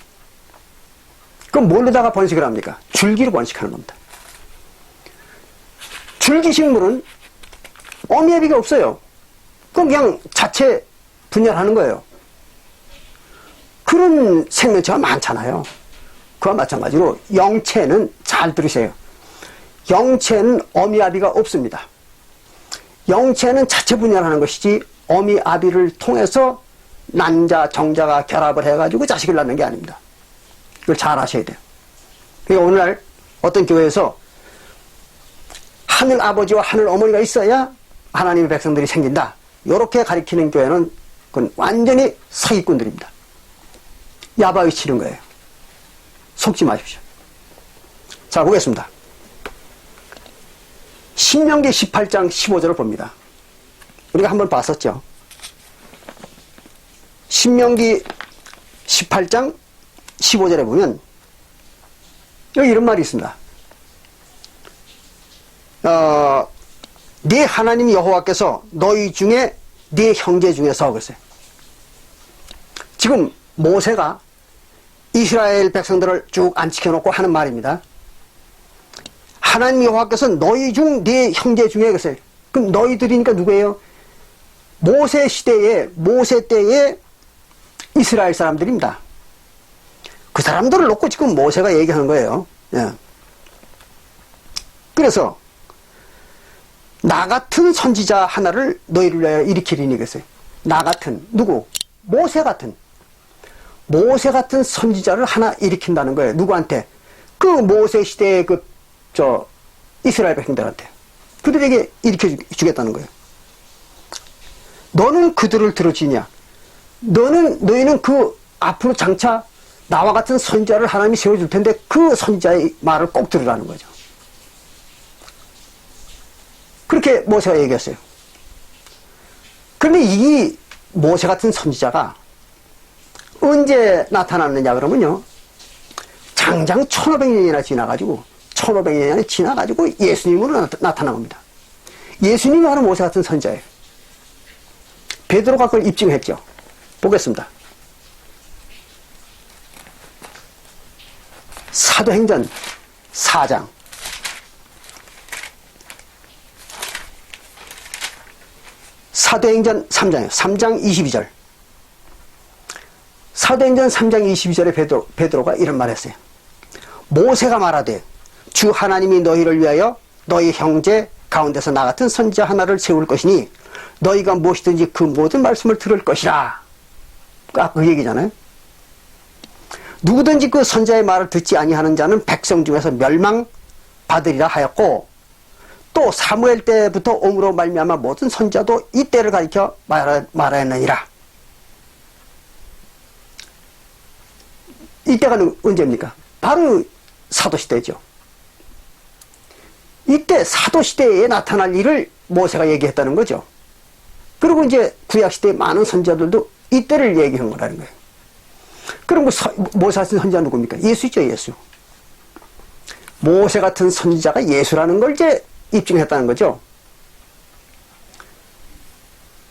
그럼 뭘로다가 번식을 합니까? 줄기로 번식하는 겁니다. 줄기식물은 어미애비가 없어요. 그럼 그냥 자체 분열하는 거예요. 그런 생명체가 많잖아요. 그와 마찬가지로 영체는, 잘 들으세요. 영체는 어미아비가 없습니다. 영체는 자체 분열하는 것이지 어미아비를 통해서 난자, 정자가 결합을 해가지고 자식을 낳는 게 아닙니다. 이걸 잘 아셔야 돼요. 그러니까 오늘날 어떤 교회에서 하늘 아버지와 하늘 어머니가 있어야 하나님의 백성들이 생긴다, 이렇게 가리키는 교회는 그건 완전히 사기꾼들입니다. 야바위 치는 거예요. 속지 마십시오. 자, 보겠습니다. 신명기 18장 15절을 봅니다. 우리가 한번 봤었죠. 신명기 18장 15절에 보면 여기 이런 말이 있습니다. 네 하나님 여호와께서 너희 중에 네 형제 중에서, 그랬어요. 지금 모세가 이스라엘 백성들을 쭉 안치켜놓고 하는 말입니다. 하나님 여호와께서 너희 중 네 형제 중에, 그랬어요. 그럼 너희들이니까 누구예요? 모세 시대에, 모세 때의 이스라엘 사람들입니다. 그 사람들을 놓고 지금 모세가 얘기하는 거예요. 예. 그래서 나 같은 선지자 하나를 너희를 위하여 일으키리니, 그랬어요. 나 같은, 누구? 모세 같은 선지자를 하나 일으킨다는 거예요. 누구한테? 그 모세 시대의 이스라엘 백성들한테. 그들에게 일으켜주겠다는 거예요. 너는 그들을 들어주냐? 너희는 그 앞으로 장차 나와 같은 선지자를 하나님이 세워줄 텐데 그 선지자의 말을 꼭 들으라는 거죠. 그렇게 모세가 얘기했어요. 그런데 이 모세 같은 선지자가 언제 나타났느냐 그러면요, 장장 1500년이나 지나가지고 예수님으로 나타난 겁니다. 예수님이 바로 모세 같은 선지자예요. 베드로가 그걸 입증했죠. 보겠습니다. 사도행전 4장. 사도행전 3장이요. 3장 22절. 사도행전 3장 22절에 베드로가 이런 말 했어요. 모세가 말하되 주 하나님이 너희를 위하여 너희 형제 가운데서 나 같은 선지자 하나를 세울 것이니 너희가 무엇이든지 그 모든 말씀을 들을 것이라. 그 얘기잖아요. 누구든지 그 선지자의 말을 듣지 아니하는 자는 백성 중에서 멸망받으리라 하였고, 또 사무엘 때부터 옴으로 말미암아 모든 선지자도 이 때를 가리켜 말하였느니라. 이때가 언제입니까? 바로 사도시대죠. 이때 사도시대에 나타날 일을 모세가 얘기했다는 거죠. 그리고 이제 구약시대의 많은 선지자들도 이때를 얘기한 거라는 거예요. 그럼 모세 같은 선지자 누굽니까? 예수죠, 예수. 모세 같은 선지자가 예수라는 걸 이제 입증했다는 거죠.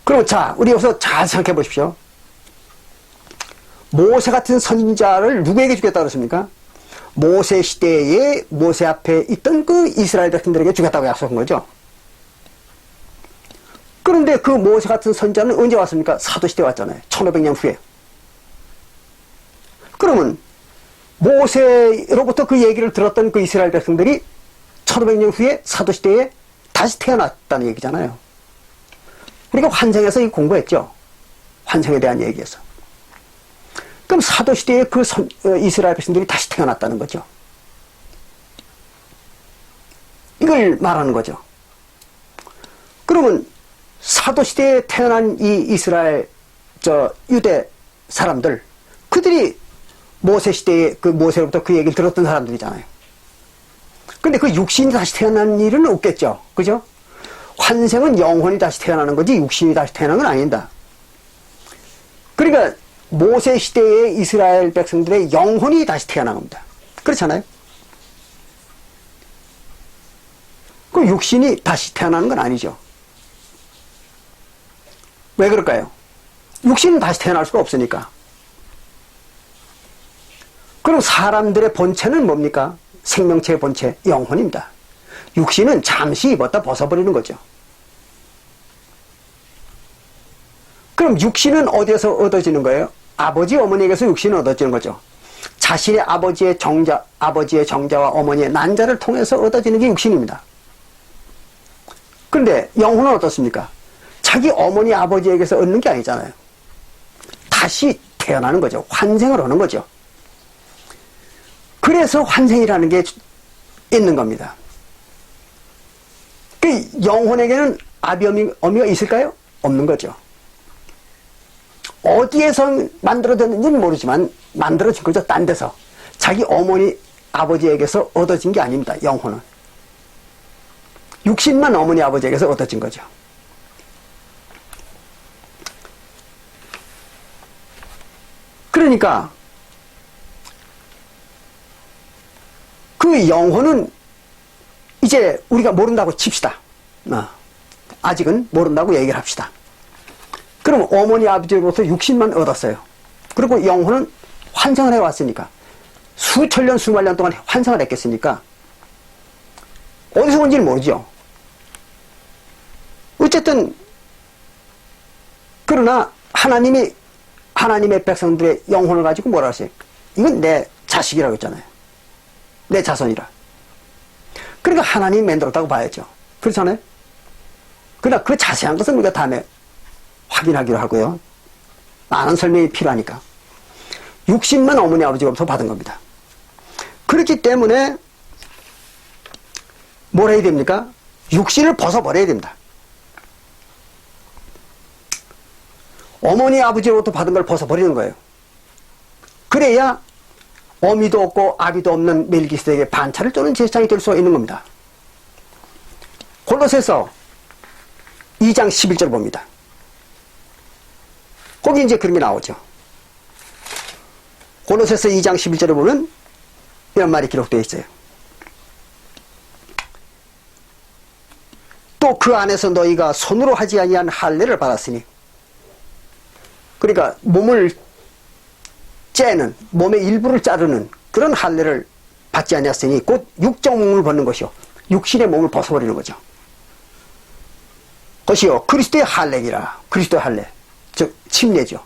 그럼 자, 우리 여기서 잘 생각해 보십시오. 모세 같은 선지자를 누구에게 주겠다 그랬습니까? 모세 시대에 모세 앞에 있던 그 이스라엘 백성들에게 주겠다고 약속한 거죠. 그런데 그 모세 같은 선지자는 언제 왔습니까? 사도시대에 왔잖아요. 1500년 후에. 그러면 모세로부터 그 얘기를 들었던 그 이스라엘 백성들이 1500년 후에 사도시대에 다시 태어났다는 얘기잖아요. 우리가 환생에서 공부했죠. 환생에 대한 얘기에서. 그럼 사도시대에 그 이스라엘 백성들이 다시 태어났다는 거죠. 이걸 말하는 거죠. 그러면 사도시대에 태어난 이 이스라엘, 유대 사람들, 그들이 모세시대에 모세로부터 그 얘기를 들었던 사람들이잖아요. 근데 그 육신이 다시 태어난 일은 없겠죠. 그죠? 환생은 영혼이 다시 태어나는 거지 육신이 다시 태어나는 건 아니다. 그러니까 모세 시대의 이스라엘 백성들의 영혼이 다시 태어난 겁니다. 그렇잖아요? 그 육신이 다시 태어나는 건 아니죠. 왜 그럴까요? 육신은 다시 태어날 수가 없으니까. 그럼 사람들의 본체는 뭡니까? 생명체의 본체, 영혼입니다. 육신은 잠시 입었다 벗어버리는 거죠. 그럼 육신은 어디에서 얻어지는 거예요? 아버지, 어머니에게서 육신은 얻어지는 거죠. 자신의 아버지의 정자와 어머니의 난자를 통해서 얻어지는 게 육신입니다. 그런데 영혼은 어떻습니까? 자기 어머니, 아버지에게서 얻는 게 아니잖아요. 다시 태어나는 거죠. 환생을 하는 거죠. 그래서 환생이라는 게 있는 겁니다. 그 영혼에게는 아비, 어미가 있을까요? 없는 거죠. 어디에서 만들어졌는지는 모르지만 만들어진 거죠. 딴 데서. 자기 어머니, 아버지에게서 얻어진 게 아닙니다. 영혼은. 육신만 어머니, 아버지에게서 얻어진 거죠. 그러니까 그 영혼은 이제 우리가 모른다고 칩시다. 아직은 모른다고 얘기를 합시다. 그럼 어머니 아버지로부터 육신만 얻었어요. 그리고 영혼은 환생을 해왔으니까 수천 년 수만 년 동안 환생을 했겠으니까 어디서 온지는 모르죠. 어쨌든 그러나 하나님의 백성들의 영혼을 가지고 뭐라 하세요? 이건 내 자식이라고 했잖아요. 내 자손이라. 그러니까 하나님이 만들었다고 봐야죠. 그렇잖아요? 그러나 그 자세한 것은 우리가 다음에 확인하기로 하고요. 많은 설명이 필요하니까. 육신만 어머니 아버지로부터 받은 겁니다. 그렇기 때문에 뭘 해야 됩니까? 육신을 벗어버려야 됩니다. 어머니 아버지로부터 받은 걸 벗어버리는 거예요. 그래야 어미도 없고 아비도 없는 멜기세덱의 반차를 쪼는 제사장이 될 수가 있는 겁니다. 골로새서 2장 11절 봅니다. 거기 이제 그런 게 나오죠. 골로새서 2장 11절에 보면 이런 말이 기록되어 있어요. 또 그 안에서 너희가 손으로 하지 아니한 할례를 받았으니, 그러니까 몸을 째는, 몸의 일부를 자르는 그런 할례를 받지 아니했으니 곧 육적 몸을 벗는 것이요, 육신의 몸을 벗어버리는 거죠. 것이요 그리스도의 할례이라. 그리스도의 할례, 즉 침례죠.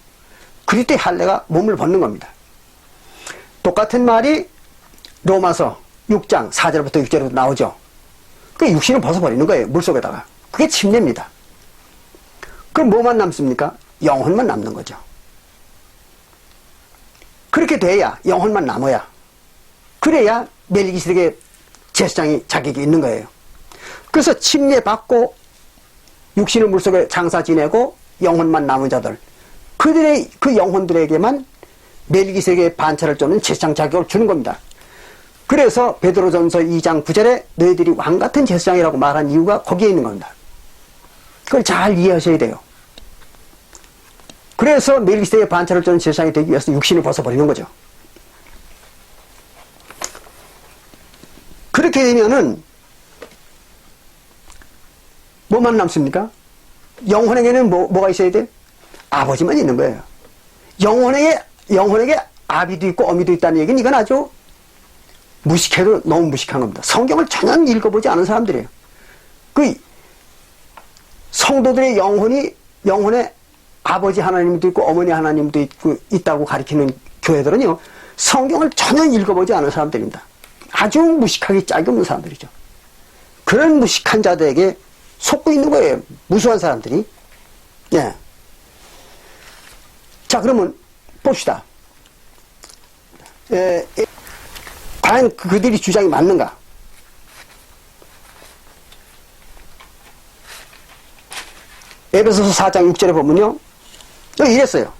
그리스도의 할례가 몸을 벗는 겁니다. 똑같은 말이 로마서 6장 4절부터 6절부터 나오죠. 그 육신을 벗어버리는 거예요. 물속에다가. 그게 침례입니다. 그럼 뭐만 남습니까? 영혼만 남는 거죠. 그렇게 돼야, 영혼만 남아야, 그래야 멜기세덱의 제사장이 자격이 있는 거예요. 그래서 침례 받고 육신을 물속에 장사 지내고 영혼만 남은 자들, 그들의 그 영혼들에게만 멜기세덱의 반차를 쫓는 제사장 자격을 주는 겁니다. 그래서 베드로전서 2장 9절에 너희들이 왕같은 제사장이라고 말한 이유가 거기에 있는 겁니다. 그걸 잘 이해하셔야 돼요. 그래서 멜기세덱의 반차를 쫓는 제사장이 되기 위해서 육신을 벗어버리는 거죠. 그렇게 되면은 뭐만 남습니까? 영혼에게는 뭐가 있어야 돼? 아버지만 있는 거예요. 영혼에게 아비도 있고 어미도 있다는 얘기는 이건 아주 무식해도 너무 무식한 겁니다. 성경을 전혀 읽어보지 않은 사람들이에요. 그 성도들의 영혼에 아버지 하나님도 있고 어머니 하나님도 있다고 가리키는 교회들은요, 성경을 전혀 읽어보지 않은 사람들입니다. 아주 무식하기 짝이 없는 사람들이죠. 그런 무식한 자들에게 속고 있는 거예요. 무수한 사람들이. 예. 자, 그러면 봅시다. 과연 그들이 주장이 맞는가? 에베소서 4장 6절에 보면요, 여기 이랬어요.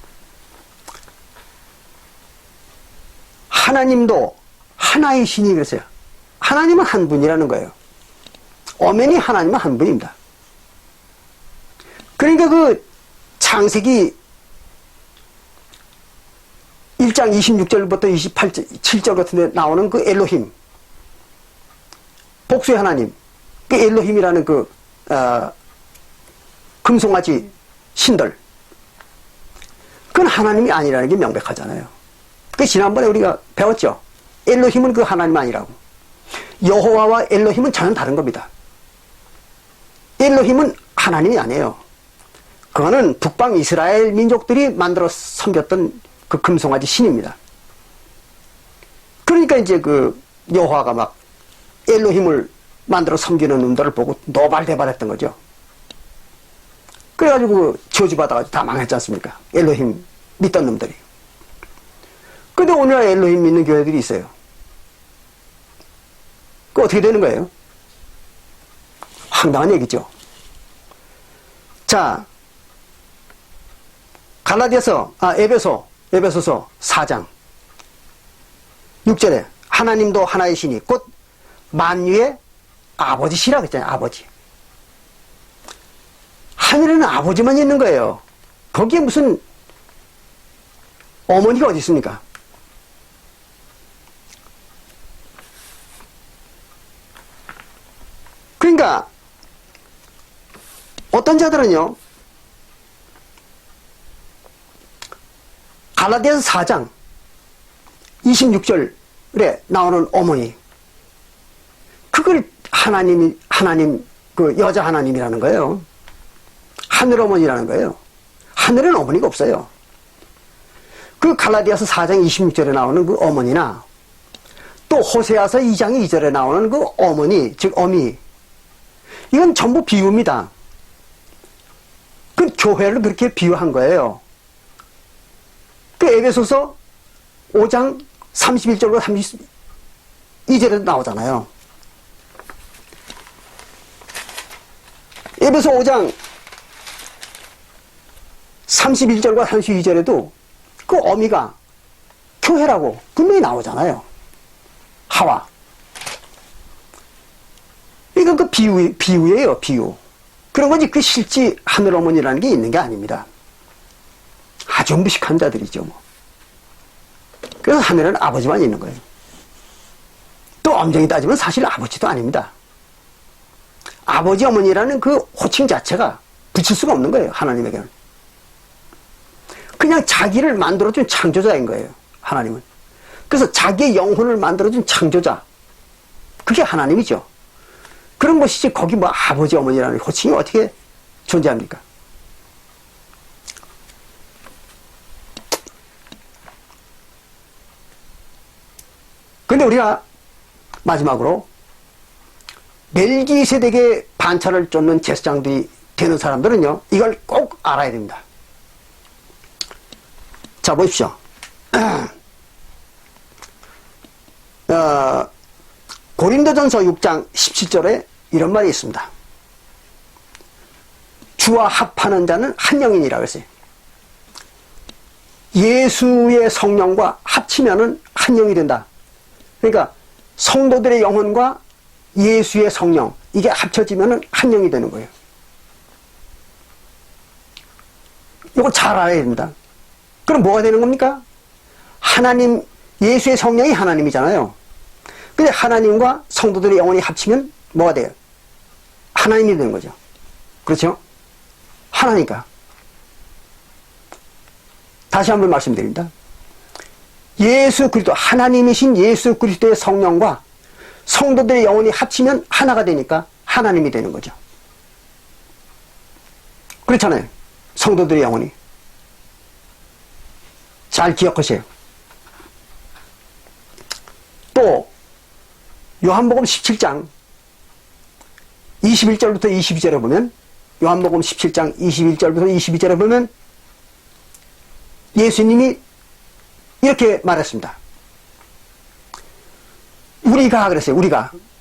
하나님도 하나의 신이 그랬어요. 하나님은 한 분이라는 거예요. 엄연히 하나님은 한 분입니다. 그러니까 그 창세기 1장 26절부터 27절 같은 데 나오는 그 엘로힘, 복수의 하나님, 그 엘로힘이라는 그 금송아지 신들, 그건 하나님이 아니라는 게 명백하잖아요. 그 지난번에 우리가 배웠죠. 엘로힘은 그 하나님 아니라고. 여호와와 엘로힘은 전혀 다른 겁니다. 엘로힘은 하나님이 아니에요. 그거는 북방 이스라엘 민족들이 만들어 섬겼던 그 금송아지 신입니다. 그러니까 이제 그 여호와가 막 엘로힘을 만들어 섬기는 놈들을 보고 노발대발했던 거죠. 그래가지고 저주받아가지고 다 망했지 않습니까? 엘로힘 믿던 놈들이. 근데 오늘날 엘로힘 믿는 교회들이 있어요. 그 어떻게 되는 거예요? 황당한 얘기죠. 자, 에베소서 4장 6절에 하나님도 하나의 신이 곧 만유의 아버지시라고 했잖아요. 아버지. 하늘에는 아버지만 있는 거예요. 거기에 무슨 어머니가 어디 있습니까? 그러니까 어떤 자들은요, 갈라디아서 4장 26절에 나오는 어머니, 그걸 하나님 그 여자 하나님이라는 거예요. 하늘 어머니라는 거예요. 하늘에는 어머니가 없어요. 그 갈라디아서 4장 26절에 나오는 그 어머니나 또 호세아서 2장 2절에 나오는 그 어머니, 즉 어미, 이건 전부 비유입니다. 그 교회를 그렇게 비유한 거예요. 그 에베소서 5장 31절과 32절에도 나오잖아요. 에베소 5장 31절과 32절에도 그 어미가 교회라고 분명히 나오잖아요. 하와. 이건 그 비유예요, 비유. 그런 거지, 그 실제 하늘어머니라는 게 있는 게 아닙니다. 아주 무식한 자들이죠, 뭐. 그래서 하늘에는 아버지만 있는 거예요. 또 엄정히 따지면 사실 아버지도 아닙니다. 아버지, 어머니라는 그 호칭 자체가 붙일 수가 없는 거예요, 하나님에게는. 그냥 자기를 만들어준 창조자인 거예요, 하나님은. 그래서 자기의 영혼을 만들어준 창조자, 그게 하나님이죠. 그런 것이지 거기 뭐 아버지, 어머니라는 호칭이 어떻게 존재합니까? 근데 우리가 마지막으로 멜기세덱의 반차를 쫓는 제사장들이 되는 사람들은요, 이걸 꼭 알아야 됩니다. 자, 보십시오. 고린도전서 6장 17절에 이런 말이 있습니다. 주와 합하는 자는 한 영이니라 그랬어요. 예수의 성령과 합치면은 한 영이 된다. 그러니까 성도들의 영혼과 예수의 성령, 이게 합쳐지면은 한 영이 되는 거예요. 이걸 잘 알아야 됩니다. 그럼 뭐가 되는 겁니까? 하나님, 예수의 성령이 하나님이잖아요. 근데 하나님과 성도들의 영혼이 합치면 뭐가 돼요? 하나님이 되는 거죠. 그렇죠? 하나니까. 다시 한번 말씀드립니다. 예수 그리스도, 하나님이신 예수 그리스도의 성령과 성도들의 영혼이 합치면 하나가 되니까 하나님이 되는 거죠. 그렇잖아요. 성도들의 영혼이. 잘 기억하세요. 또 요한복음 17장 21절부터 22절에 보면, 요한복음 17장 21절부터 22절에 보면 예수님이 이렇게 말했습니다. 우리가 그랬어요.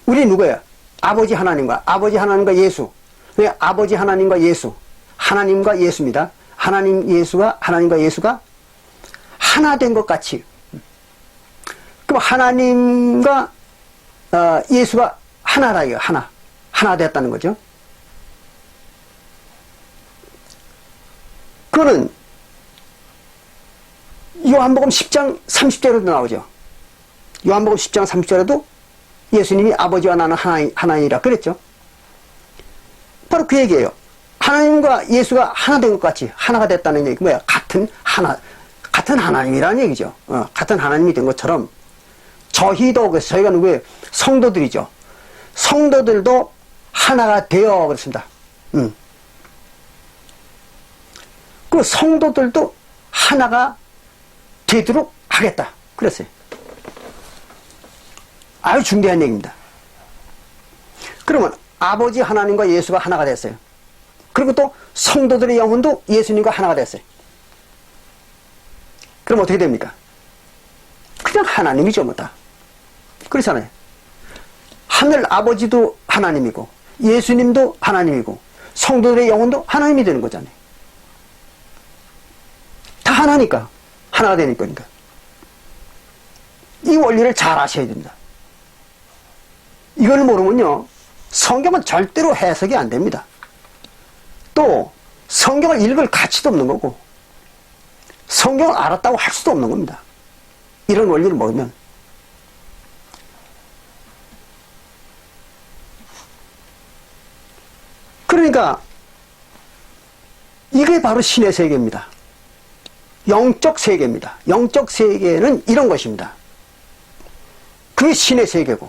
우리 누구예요? 아버지 하나님과 예수. 왜? 아버지 하나님과 예수, 하나님과 예수입니다. 하나님과 예수가 하나 된 것 같이. 그럼 하나님과 예수가 하나라 이거. 하나 됐다는 거죠. 그거는 요한복음 10장 30절에도 나오죠. 요한복음 10장 30절에도 예수님이 아버지와 나는 하나이라 그랬죠. 바로 그 얘기예요. 하나님과 예수가 하나 된 것 같이 하나가 됐다는 얘기. 뭐야? 같은 하나님이라는 얘기죠. 같은 하나님이 된 것처럼 저희가 누구예요? 성도들이죠. 성도들도 하나가 되어 그렇습니다. 그 성도들도 하나가 되도록 하겠다. 그랬어요. 아주 중대한 얘기입니다. 그러면 아버지 하나님과 예수가 하나가 됐어요. 그리고 또 성도들의 영혼도 예수님과 하나가 됐어요. 그럼 어떻게 됩니까? 그냥 하나님이죠, 뭐 다. 그렇잖아요. 하늘 아버지도 하나님이고 예수님도 하나님이고 성도들의 영혼도 하나님이 되는 거잖아요. 다 하나니까. 하나가 되니까. 이 원리를 잘 아셔야 됩니다. 이걸 모르면요, 성경은 절대로 해석이 안 됩니다. 또 성경을 읽을 가치도 없는 거고 성경을 알았다고 할 수도 없는 겁니다. 이런 원리를 모르면. 그러니까 이게 바로 신의 세계입니다. 영적 세계입니다. 영적 세계는 이런 것입니다. 그게 신의 세계고,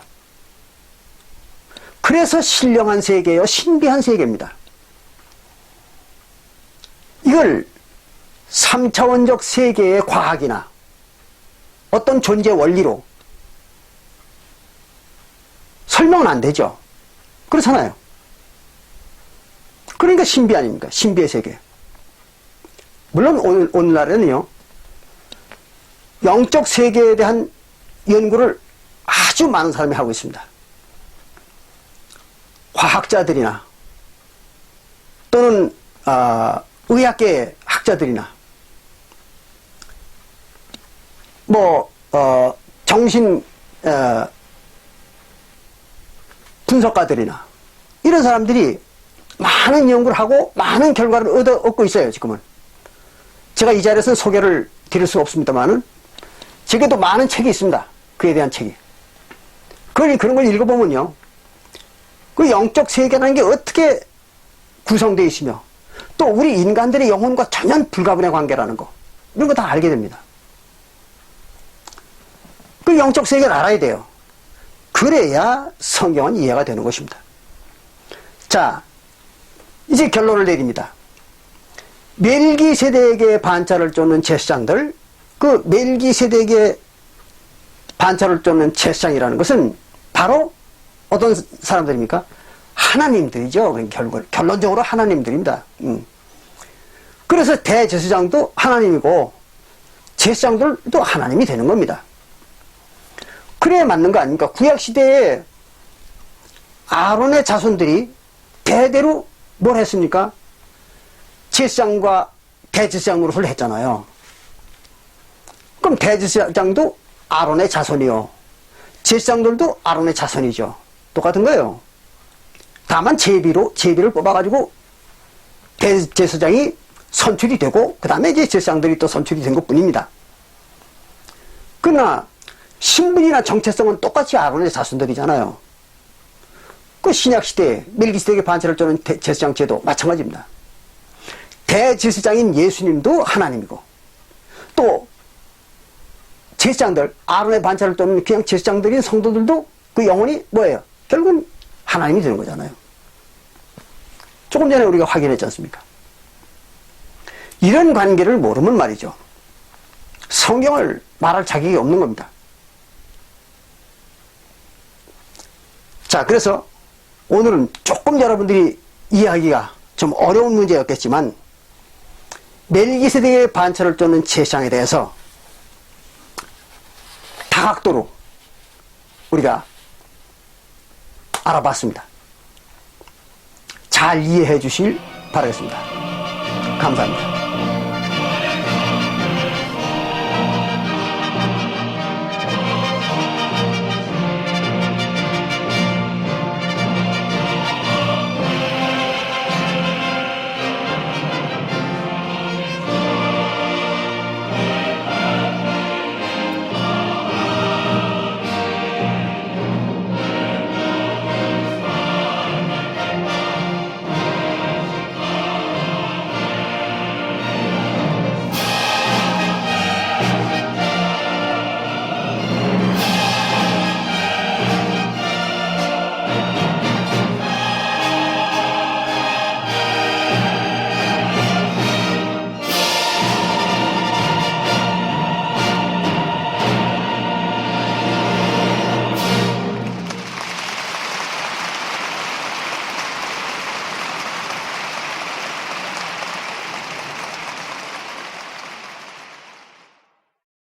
그래서 신령한 세계요, 신비한 세계입니다. 이걸 3차원적 세계의 과학이나 어떤 존재 원리로 설명은 안 되죠. 그렇잖아요. 그러니까 신비 아닙니까? 신비의 세계. 물론 오늘날에는요, 영적 세계에 대한 연구를 아주 많은 사람이 하고 있습니다. 과학자들이나 또는 의학계 학자들이나 정신 분석가들이나 이런 사람들이 많은 연구를 하고 많은 결과를 얻고 있어요. 지금은 제가 이 자리에서 소개를 드릴 수가 없습니다만은 제게도 많은 책이 있습니다. 그에 대한 책이. 그런 걸 읽어보면요, 그 영적 세계라는 게 어떻게 구성되어 있으며 또 우리 인간들의 영혼과 전혀 불가분의 관계라는 거, 이런 거 다 알게 됩니다. 그 영적 세계를 알아야 돼요. 그래야 성경은 이해가 되는 것입니다. 자, 이제 결론을 내립니다. 멜기세덱의 반차를 쫓는 제사장들, 그 멜기세덱의 반차를 쫓는 제사장이라는 것은 바로 어떤 사람들입니까? 하나님들이죠. 결론적으로 하나님들입니다. 그래서 대제사장도 하나님이고 제사장들도 하나님이 되는 겁니다. 그래야 맞는 거 아닙니까? 구약시대에 아론의 자손들이 대대로 뭘 했습니까? 제사장과 대제사장 노릇을 했잖아요. 그럼 대제사장도 아론의 자손이요. 제사장들도 아론의 자손이죠. 똑같은 거예요. 다만 제비를 뽑아가지고 대제사장이 선출이 되고 그 다음에 이제 제사장들이 또 선출이 된 것뿐입니다. 그러나 신분이나 정체성은 똑같이 아론의 자손들이잖아요. 그 신약시대에 멜기세덱의 반차를 쪼는 제사장 제도 마찬가지입니다. 대제사장인 예수님도 하나님이고 또 제사장들, 아론의 반차를 쪼는 그냥 제사장들인 성도들도 그 영혼이 뭐예요? 결국은 하나님이 되는 거잖아요. 조금 전에 우리가 확인했지 않습니까? 이런 관계를 모르면 말이죠. 성경을 말할 자격이 없는 겁니다. 자, 그래서 오늘은 조금 여러분들이 이해하기가 좀 어려운 문제였겠지만 멜기세덱의 반차를 쪼는 제사장에 대해서 다각도로 우리가 알아봤습니다. 잘 이해해 주실 바라겠습니다. 감사합니다.